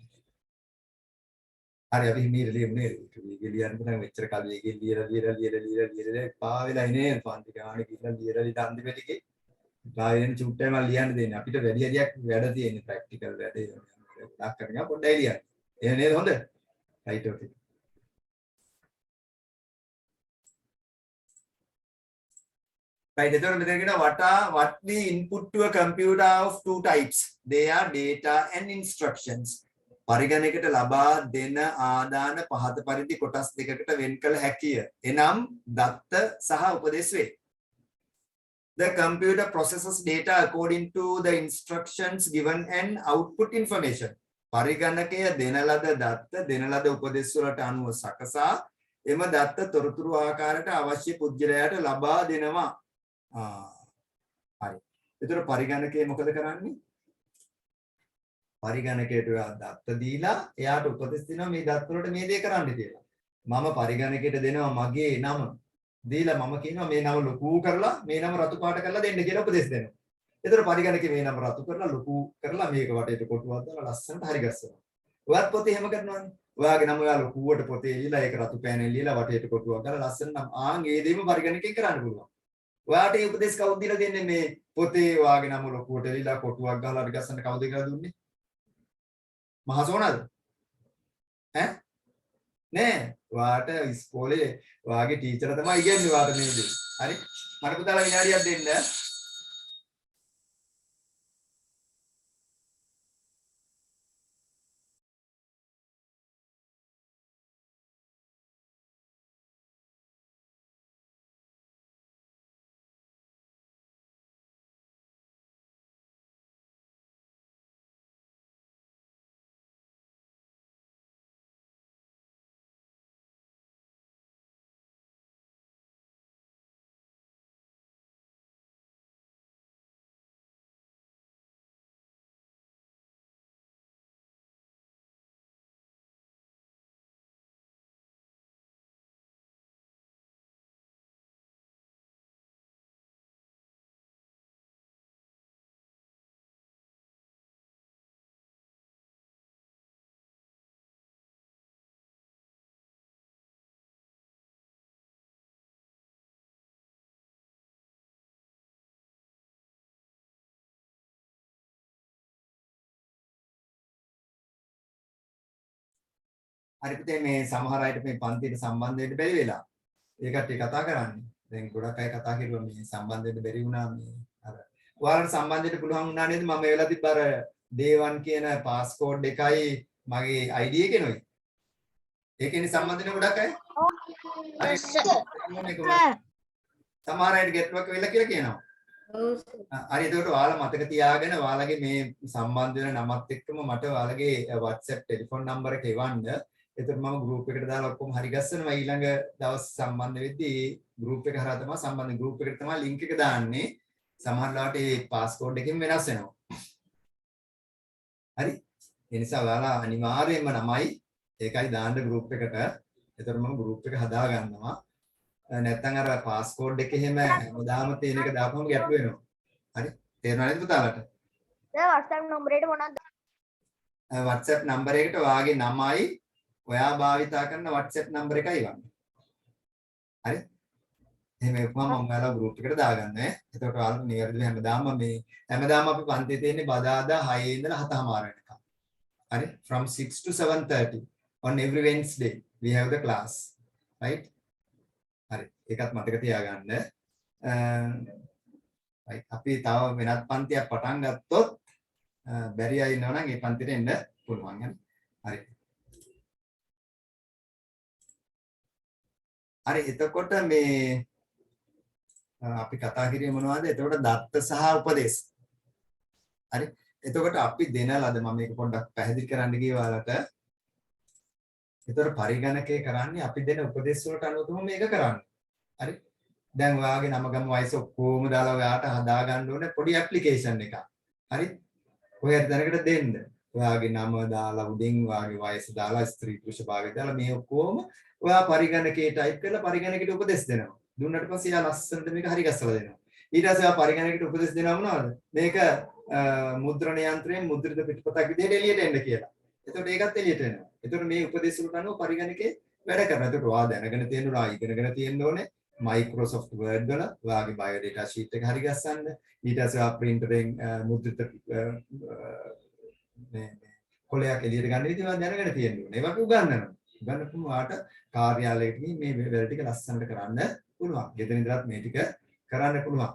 හරි අපි හිමීර ලියමු නේද? මේක ලියන්න නම් මෙච්චර කල් මේකේ ලියලා පා වෙලා ඉනේ පන්ති ගානේ කියලා ලියලා අන්තිමට එකේ ගායන චුට්ටයි මම ලියන්න දෙන්නේ. අපිට වැඩි හරියක් වැඩ තියෙන්නේ ප්‍රැක්ටිකල් වැඩේ. ඩක් කරගෙන පොඩ්ඩයි ලියන්න. එහෙම නේද හොඳ? රයිට් ඕකේ. Right, එතකොට මෙතන කියනවා what we input to a computer of two types. They are data and instructions. පරිගණකයට ලබා දෙන ආදාන පහත පරිදි කොටස් දෙකකට වෙන් කළ හැකිය. එනම් දත්ත සහ උපදේශ වේ. The computer processes data according to the instructions given and output information. පරිගණකය දෙන ලද දත්ත දෙන ලද උපදේශ වලට අනුව සකසා එම දත්ත තොරතුරු ආකාරයට අවශ්‍ය පුද්ගලයාට ලබා දෙනවා. හරි. ඒතර පරිගණකය මොකද කරන්නේ? පරිගණකයට දත්ත දීලා එයාට උපදෙස් දෙනවා මේ දත්ත වලට මේ දේ කරන්න කියලා. මම පරිගණකයට දෙනවා මගේ නම. දීලා මම කියනවා මේ නම ලොකු කරලා මේ නම රතු පාට කරලා දෙන්න කියලා උපදෙස් දෙනවා. ඒතර පරිගණකේ මේ නම රතු කරලා ලොකු කරලා මේක වටේට කොටුවක් දාලා ලස්සනට හරි ගස්සනවා. ඔයත් පොතේ එහෙම කරනවානේ. ඔයාගේ නම ඔයා ලොකුවට පොතේ ලියලා ඒක රතු පෑනෙන් ලියලා වටේට කොටුවක් දාලා ලස්සන නම් ඒ දෙයම පරිගණකයෙන් කරන්න පුළුවන්. ඔයාට මේ උපදේශ කවුද දීලා දෙන්නේ මේ පොතේ ඔයාගේ නම ලොකුවට ලියලා කොටුවක් ගහලා හරි ගස්සන්න කවුද කියලා දුන්නේ? මහසෝනද? ඈ? නෑ. ඔයාට ඉස්කෝලේ ඔයාගේ ටීචර් තමයි ඉගෙනුනේ ඔයාට මේ දේ. හරි? මට පුතාලා විනාඩියක් දෙන්න. හරි පුතේ මේ සමහර අයට මේ පන්තියට සම්බන්ධ වෙන්න බැරි වෙලා. ඒකට කතා කරන්නේ. දැන් ගොඩක් අය කතා කරුවා මේ සම්බන්ධ වෙන්න බැරි වුණා මේ අර. ඔයාලට සම්බන්ධ වෙන්න පුළුවන් වුණා නේද? මම ඒ වෙලාවදී අර day1 කියන පාස්කෝඩ් එකයි මගේ ID එකේනොයි. ඒකෙනි සම්බන්ධ වෙන ගොඩක් අය. Yes sir. සමහර අයට ගෙට්වක් වෙලා කියලා කියනවා. හරි එතකොට ඔයාලා මතක තියාගෙන ඔයාලගේ මේ සම්බන්ධ වෙන නමත් එක්කම මට ඔයාලගේ WhatsApp ටෙලිෆෝන් නම්බර එක එවන්න. එතකොට මම ගෲප් එකට දාලා ඔක්කොම හරි ගස්සනවා ඊළඟ දවස් සම්බන්ධ වෙද්දී ගෲප් එක හරහා තමයි සම්බන්ධ ගෲප් එකට තමයි ලින්ක් එක දාන්නේ. සමහර ලාට ඒ පාස්කෝඩ් එකෙන් වෙනස් වෙනවා. හරි? ඒ නිසා ඔයාලා අනිවාර්යයෙන්ම නමයි ඒකයි දාන්න ගෲප් එකට. එතකොට මම ගෲප් එක හදා ගන්නවා. නැත්තම් අර පාස්කෝඩ් එක එහෙම හැමදාම තියෙන එක දාපුවම ගැටලු වෙනවා. හරි? තේරුණා නේද පුතාලට? දැන් WhatsApp නම්බරේට මොනවද? WhatsApp නම්බර එකට ඔයාගේ නමයි ඔයා භාවිතා කරන WhatsApp නම්බර එකයි වන්නේ. හරි? එහෙම එපුවම මම ඔයාලා ගෲප් එකට දාගන්න ඈ. එතකොට ඔයාලට නිවැරදිව හැමදාම අපි පන්තියේ තියෙන්නේ බදාදා 6 ඉඳලා 7:00 වෙනකම්. හරි? From 6 to 7:30 on every Wednesday we have the class. Right? හරි. ඒකත් මතක තියාගන්න. right. අපි තව වෙනත් පන්තියක් පටන් ගත්තොත් බැරි අය ඉන්නවා නම් ඒ පන්තියට එන්න පුළුවන්. හරි. හරි එතකොට මේ අපි කතා කරේ මොනවද? එතකොට දත්ත සහ උපදේශ. හරි. එතකොට අපි දෙන ලද මම මේක පොඩ්ඩක් පැහැදිලි කරන්න ගිය ඔයාලට. එතකොට පරිගණකය කරන්නේ අපි දෙන උපදේශ වලට අනුව තමයි මේක කරන්නේ. හරි. දැන් ඔයාගේ නම ගම වයස ඔක්කොම දාලා ඔයාට හදා ගන්න ඕනේ පොඩි ඇප්ලිකේෂන් එකක්. හරි. කොහේ හරි දැනකට දෙන්න. ඔයාගේ නම දාලා උඩින් ඔයාගේ වයස දාලා ස්ත්‍රී පුරුෂ භාවය දාලා මේ ඔක්කොම ඔයා පරිගණකේ ටයිප් කරලා පරිගණකයට උපදෙස් දෙනවා. දුන්නාට පස්සේ යා ලස්සනට මේක හරි ගස්සලා දෙනවා. ඊට පස්සේ ඔයා පරිගණකයට උපදෙස් දෙනවා මොනවද? මේක මුද්‍රණ යන්ත්‍රයෙන් මුද්‍රිත පිටපතක් විදිහට එළියට එන්න කියලා. එතකොට ඒකත් එළියට එනවා. එතකොට මේ උපදෙස් වලට අනුව පරිගණකේ වැඩ කරනවා. එතකොට ඔයා දැනගෙන තියෙනවා ඉගෙනගෙන තියෙන්න ඕනේ. Microsoft Word වල ඔයාගේ biodata sheet එක හරි ගස්සන්න. ඊට පස්සේ ඔයා printerෙන් මුද්‍රිත මේ කොලයක් එළියට ගන්න විදිහ ඔයා දැනගෙන තියෙන්න ඕනේ. ඒවට උගන්වනවා. උගන්වපුම ඔයාට කාර්යාලයකට ගිහින් මේ වැඩ ටික ලස්සනට කරන්න පුළුවන්. ගෙදර ඉඳලත් මේ ටික කරන්න පුළුවන්.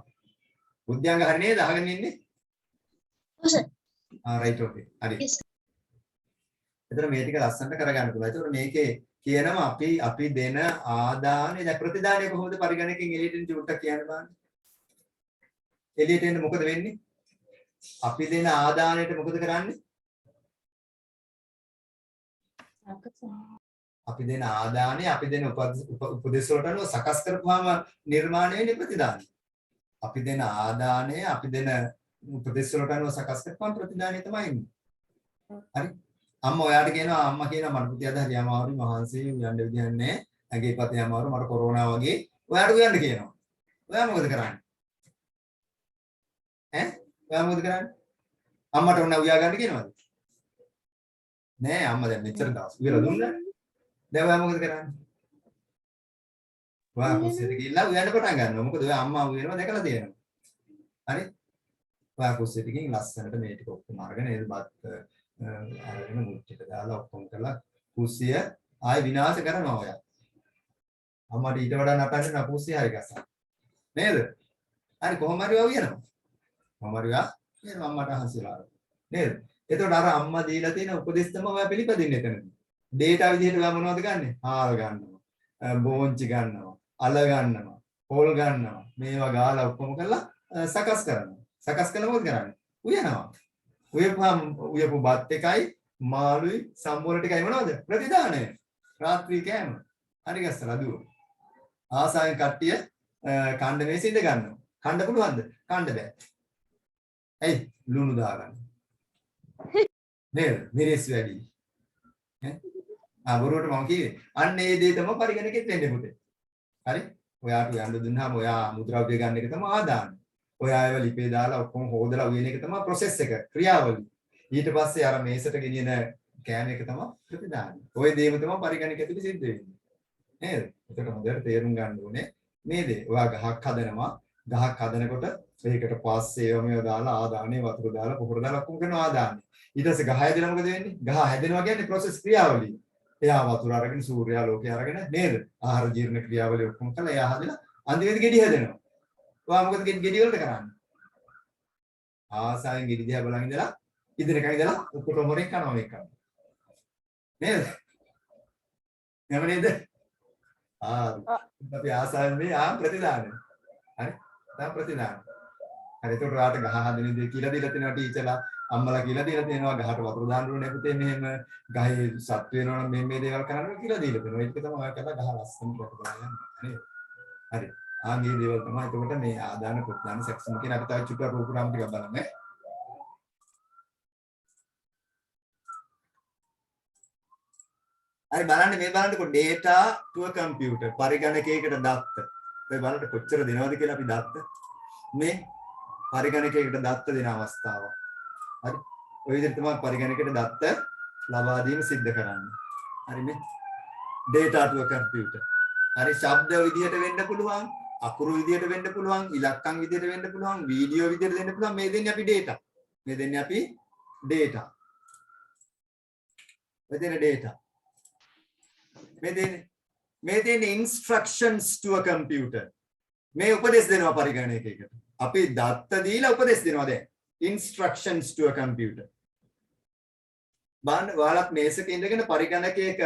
බුද්ධාංග හරි නේද? අහගෙන ඉන්නේ? ඔව් සර්. right okay. හරි. එතන මේ ටික ලස්සනට කරගන්න පුළුවන්. ඒතකොට මේකේ කියනවා අපි දෙන ආදානය දැන් ප්‍රතිදානය කොහොමද පරිගණකයෙන් එළියට එන්නේ චුට්ටක් කියන්න බලන්න. එළියට එන්න මොකද වෙන්නේ? අපි දෙන ආදානයට මොකද කරන්නේ? අපි දෙන ආදානය අපි දෙන උපදෙස් වලට අනුව සකස් කරපුවාම නිර්මාණය වෙන්නේ ප්‍රතිදානය. අපි දෙන ආදානය අපි දෙන උපදෙස් වලට අනුව සකස් කරපුවාම ප්‍රතිදානය තමයි ඉන්නේ. හරි? අම්මා ඔයාට කියනවා අම්මා කියනවා මට පුතේ අද හරි අමාරුයි මහන්සි යන්න විදියක් නැහැ. ඇඟේ පතේ අමාරු මට කොරෝනා වගේ. ඔයාට උයන්න කියනවා. ඔයා මොකද කරන්නේ? ඔයා මොකද කරන්නේ? අම්මට උන්න උයා ගන්න කියනවද? නෑ අම්මා දැන් මෙච්චර දවස් උයලා දුන්නා. දැන් ඔයා මොකද කරන්නේ? ඔයා කුස්සියට ගිහිල්ලා උයන්න පටන් ගන්නවා. මොකද ඔයා අම්මා උයනවා දැකලා තියෙනවා. හරි? ඔයා කුස්සියට ගිහින් ලස්සනට මේ ටික ඔක්කොම අරගෙන එල්බත් අරගෙන මුට්ටියට දාලා ඔක්කොම කරලා කුස්සිය ආයෙ විනාශ කරනවා ඔයා. අම්මට ඊට වඩා නටන්නේ කුස්සිය හරි ගස්සා. නේද? හරි කොහොම හරි ඔයා උයනවා. කොහොම හරි ඔයා මේ අම්මට හංසලා. නේද? එතකොට අර අම්මා දීලා තියෙන උපදෙස් තමයි ඔයා පිළිපදින්නේ එතනදී. ඩේටා විදිහට ඔයා මොනවද ගන්නෙ? හාල් ගන්නවා. බෝංචි ගන්නවා. අල ගන්නවා. පොල් ගන්නවා. මේවා ගාලා ඔක්කොම කරලා සකස් කරනවා. සකස් කළා මොකද කරන්නේ? උයනවා. උයපු බත් එකයි මාළුයි සම්බෝල ටිකයි මොනවද? ප්‍රතිදානය. රාත්‍රී කෑම. හරි ගස්සලා දුව. ආසාවෙන් කට්ටිය කණ්ඩ මේසෙ ඉඳ ගන්නවා. කණ්ඩ පුළුවන්ද? කණ්ඩ බෑ. ඇයි? ලුණු දාගන්න. නේද? මිරිස් වැඩි. බොරුවට මම කිව්වේ. අන්න ඒ දේ තමයි පරිගණකෙත් වෙන්නේ පුතේ. හරි? ඔයාට යන්න දුන්නාම ඔයා මුද්‍රව්‍ය ගන්න එක තමයි ආදාන. ඔයා ඒව ලිපේ දාලා ඔක්කොම හොදලා උයන එක තමයි process එක, ක්‍රියාවලිය. ඊට පස්සේ අර මේසට ගෙනියන කෑම එක තමයි ප්‍රතිදානය. ওই දේම තමයි පරිගණකෙත් සිද්ධ වෙන්නේ. නේද? එතකොට හොඳට තේරුම් ගන්න ඕනේ මේ දේ. ඔයා ගහක් හදනවා. ගහක් හදනකොට ඒකට පස්සේ මේව දාලා ආදානේ වතුර දාලා පොහොර දාලා ඔක්කොම කරනවා ආදානේ. ඊට පස්සේ ගහ හැදෙනවා මොකද වෙන්නේ? ගහ හැදෙනවා කියන්නේ process ක්‍රියාවලිය. එයා වතුර අරගෙන සූර්යා ලෝකේ අරගෙන නේද? ආහාර ජීර්ණ ක්‍රියාවලිය ඔක්කොම කරලා එයා හදලා අන්තිමේදී ගෙඩි හැදෙනවා. ඔයා මොකද ගෙඩි වලට කරන්නේ? ආසාවෙන් ගෙඩි දිහා බලන් ඉඳලා ඉදිරියකන් ඉඳලා ඔක්කොටම මොරෙන් කනවා මේක කරනවා. නේද? එහෙම නේද? අපි ආසාවෙන් මේ ප්‍රතිදානය. හරි? දැන් ප්‍රතිදානය. හරි ඒකට ඔයාට ගහ හදන දේ කියලා දීලා තියෙනවා ටීචර්ලා අම්මලා කියලා දීලා තියෙනවා ගහට වතුර දාන්න ඕනේ පුතේ මෙහෙම ගහේ සත් වෙනවා නම් මේ දේවල් කරන්න කියලා දීලා තියෙනවා. ඒක තමයි ඔයා කරලා ගහ ලස්සන ප්‍රතිදානය යන්නේ. නේද? හරි. ආන්ගේ දේවල් තමයි එතකොට මේ ආදාන ප්‍රතිදාන සෙක්ෂන් කියන අපි තව චුට්ටක් ප්‍රෝග්‍රෑම් ටිකක් බලන්න. හරි බලන්න මේ බලන්නකො data to a computer පරිගණකයකට දත්ත. මේ බලන්න කොච්චර දෙනවද කියලා අපි දත්ත. මේ පරිගණකයකට දත්ත දෙන අවස්ථාව. හරි. ඔය විදිහට තමයි පරිගණකයට දත්ත ලබා දීම සිද්ධ කරන්නේ. හරි මේ data to a computer. හරි ශබ්ද විදිහට වෙන්න පුළුවන්, අකුරු විදිහට වෙන්න පුළුවන්, ඉලක්කම් විදිහට වෙන්න පුළුවන්, වීඩියෝ විදිහට දෙන්න පුළුවන්. මේ දෙන්නේ අපි data. මේ දෙන්නේ අපි data. මේ දෙන්නේ data. මේ දෙන්නේ instructions to a computer. මේ උපදෙස් දෙනවා පරිගණකයකට. අපි දත්ත දීලා උපදෙස් දෙනවා දැන්. Instructions to a computer. බලන්න ඔයාලත් මේසක ඉඳගෙන පරිගණකයක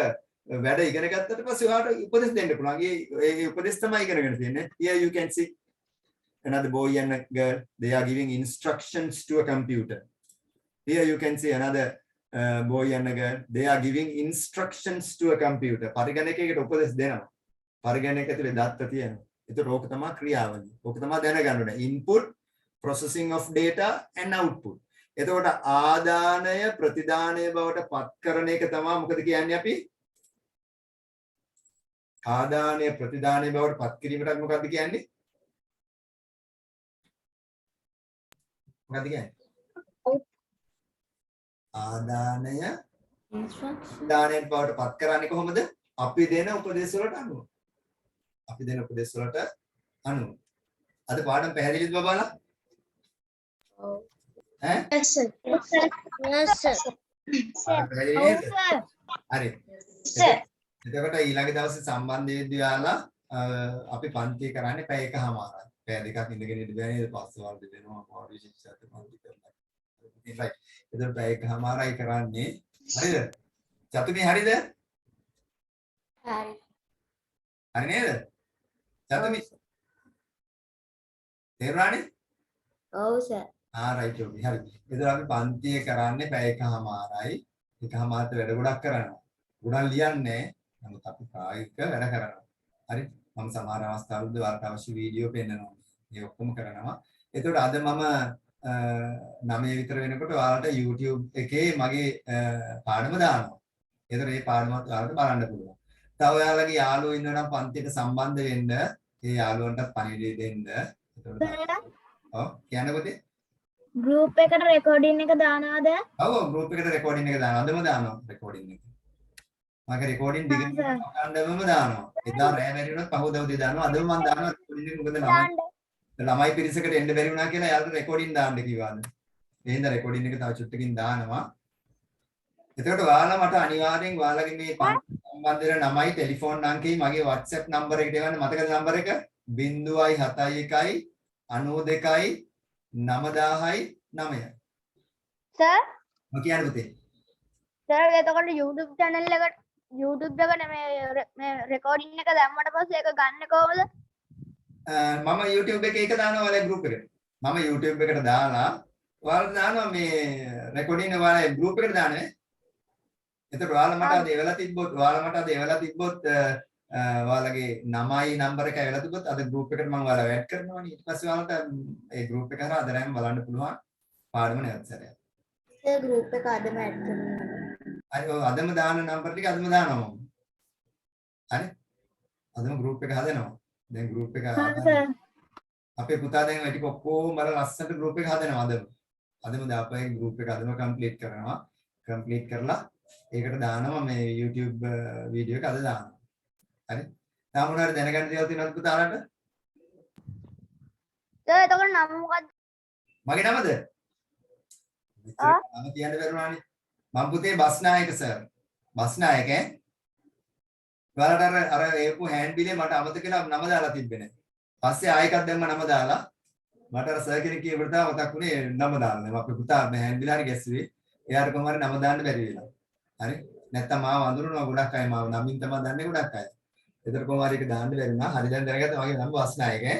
වැඩ ඉගෙන ගත්තට පස්සේ ඔයාලට උපදෙස් දෙන්න පුළුවන්. ඒ උපදෙස් තමයි ඉගෙනගෙන තියෙන්නේ. Here you can see another boy and a girl. They are giving instructions to a computer. Here you can see another boy and a girl. They are giving instructions to a computer. පරිගණකයකට උපදෙස් දෙනවා. පරිගණකය ඇතුලේ දත්ත තියෙනවා. ඒතර ඕක තමයි ක්‍රියාවලිය. ඕක තමයි දැනගන්න ඕනේ. Input, processing of data and output. එතකොට ආදානය ප්‍රතිදානය බවට පත් කරන එක තමයි මොකද කියන්නේ අපි? ආදානය ප්‍රතිදානය බවට පත් කිරීමට මොකද්ද කියන්නේ? මොකද්ද කියන්නේ? ආදානය දානයෙන් බවට පත් කරන්නේ කොහොමද? අපි දෙන උපදේශ වලට අනුව. අපි දෙන උපදේශ වලට අනුව. අද පාඩම පැහැදිලිද බබාලා? ඔව්. ඈ? Yes sir. Yes sir. පාඩම පැහැදිලි නේද? හරි. Sir. එතකොට ඊළඟ දවසේ සම්බන්ධ වෙද්දී යාලා අපි පන්ති කරන්නේ පැය එකමාරයි. පැය දෙකක් ඉඳගෙන ඉඳ බෑ නේද? පස්වල් දෙනවා පාඩු විශේෂات පන්ති කරලා. right. එතකොට පැය එකමාරයි කරන්නේ. හරිද? චතුමි හරිද? හරි. හරි නේද? චතුමි තේරුණානේ? ඔව් සර්. right okay හරි. එතකොට අපි පන්තිය කරන්නේ පැය එකමාරයි. එකමාරට වැඩ ගොඩක් කරනවා. ගොඩක් ලියන්නේ නමුත් අපි ප්‍රායෝගික වැඩ කරනවා. හරි. මම සමහර අවස්ථාවලදී ඔයාලට අවශ්‍ය වීඩියෝ පෙන්නනවා. ඒ ඔක්කොම කරනවා. එතකොට අද මම 9 විතර වෙනකොට ඔයාලට YouTube එකේ මගේ පාඩම දානවා. ඒතර මේ පාඩමත් ඔයාලට බලන්න පුළුවන්. තව ඔයාලගේ යාළුවෝ ඉන්නවා නම් පන්තියට සම්බන්ධ වෙන්න, ඒ යාළුවන්ටත් පණිවිඩය දෙන්න. එතකොට ඔව් කියන්න පුතේ. Group එකට recording එක දානවද? ඔව් group එකට recording එක දානවා. අදම දානවා recording එක. මගේ recording දිගටම කණ්ඩායමම දානවා. එදා රෑ වැඩි වුණොත් පහුවදා උදේ දානවා. අදම මම දානවා recording එක. මොකද ළමයි පිරිසකට එන්න බැරි වුණා කියලා යාළුවෝ recording දාන්න කිව්වාද. ඒ හින්දා recording එක තව චුට්ටකින් දානවා. එතකොට ඔයාලා මට අනිවාර්යෙන් ඔයාලගේ මේ සම්බන්ධ වෙන නමයි ටෙලිෆෝන් අංකයයි මගේ WhatsApp නම්බර එකට එවන්න. මතකද නම්බර එක? 071 92යි 9000යි 9. Sir. ඔය කියන්නේ පුතේ. Sir එතකොට YouTube channel එකට YouTube එකට මේ recording එක දැම්මට පස්සේ ඒක ගන්න කොහොමද? මම YouTube එකේ ඒක දානවා ඔයාලගේ group එකට. මම YouTube එකට දාලා ඔයාලට දානවා මේ recording ඔයාලා group එකට දාන්නේ. එතකොට ඔයාලා මට අද එවලා තිබ්බොත් ඔයාලගේ නමයි නම්බර එක එවලා තිබ්බොත් අද group එකට මම ඔයාලා ඇඩ් කරනවානේ. ඊට පස්සේ ඔයාලට ඒ group එක හරහා අද රැම බලන්න පුළුවන් පාඩම නැවත සැරයක්. ඒ group එක අදම ඇඩ් කරනවා. හරි ඔය අදම දාන නම්බර ටික අදම දානවා මම. හරි? අදම group එක හදනවා. දැන් group එක අපේ පුතා දැන් වැඩි ඔක්කොම බල ලස්සනට group එක හදනවා අදම. අදම දාපුවා group එක අදම complete කරනවා. complete කරලා ඒකට දානවා මේ YouTube වීඩියෝ එක අද දානවා. හරි? තාම මොනවාරි දැනගන්න දේවල් තියෙනවද පුතාලට? Sir එතකොට නම මොකක්ද? මගේ නමද? නම කියන්න බැරුණානේ. මම පුතේ බස්නායක සර්. බස්නායක ඈ. ඔයාලට අර ඒපු හෑන්ඩ් බිලේ මට අමතක වෙලා නම දාලා තිබ්බේ නැහැ. පස්සේ ආයෙකක් දැම්ම නම දාලා මට අර සර් කෙනෙක් කියපුවට තමයි මතක් වුණේ නම දාන්න. මම අපේ පුතා හෑන්ඩ් බිල හරි ගැස්සුවේ. එයාට කොහොම හරි නම දාන්න බැරි වෙලා. හරි? නැත්තම් මාව අඳුරනවා ගොඩක් අය මාව නමින් තමයි දන්නේ ගොඩක් අය. ඒතර කොහොම හරි ඒක දාන්න බැරි වුණා. හරි දැන් දැනගත්තා මගේ නම බස්නායක ඈ.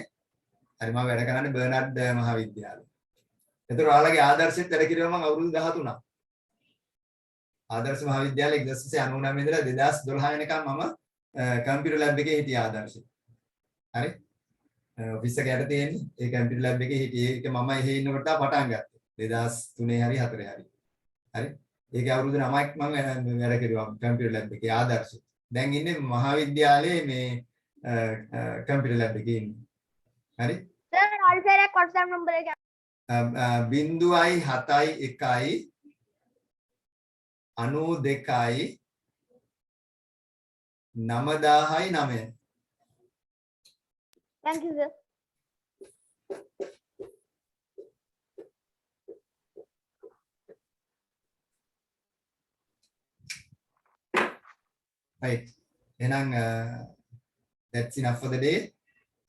හරි මම වැඩ කරන්නේ බර්නඩ් මහාවිද්‍යාලේ. ඒතර ඔයාලගේ ආදර්ශෙත් වැඩ කිරුවා මම අවුරුදු 13ක්. ආදර්ශ මහාවිද්‍යාලයේ 1999 ඉඳලා 2012 වෙනකම් මම කම්පියුටර් ලැබ් එකේ හිටියා ආදර්ශේ. හරි? ඔෆිස් එක යට තියෙන්නේ. ඒ කම්පියුටර් ලැබ් එකේ හිටියේ. ඒක මම එහෙ ඉන්නකොට තමයි පටන් ගත්තේ. 2003 හරි 4 හරි. හරි? ඒකේ අවුරුදු 9ක් මම වැඩ කරුවා කම්පියුටර් ලැබ් එකේ ආදර්ශේ. දැන් ඉන්නේ මහාවිද්‍යාලයේ මේ කම්පියුටර් ලැබ් එකේ ඉන්නේ. හරි? Sir WhatsApp number එක 0.71 92යි 9000යි 9. Thank you sir. Right. Then that's enough for the day.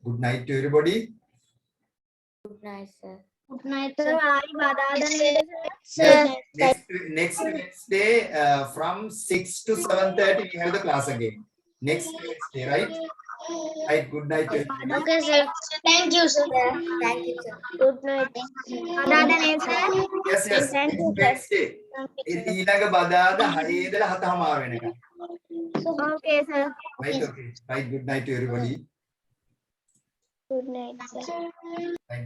Good night to everybody. Good night sir. Good night sir. ආයි බදාදා නේද Sir. Next Wednesday from 6 to 7:30 we have the class again. Next Wednesday, right? Right. Good night to everybody. Okay sir. Thank you sir. Thank you sir. Good night. බදාදා නේද sir? Yes, yes. Thank you, Next Wednesday. ඊළඟ බදාදා 6 ඉඳලා 7:00 වෙනකම්. Okay sir. Right, okay. Right. Good night to everybody. Good night sir. Right.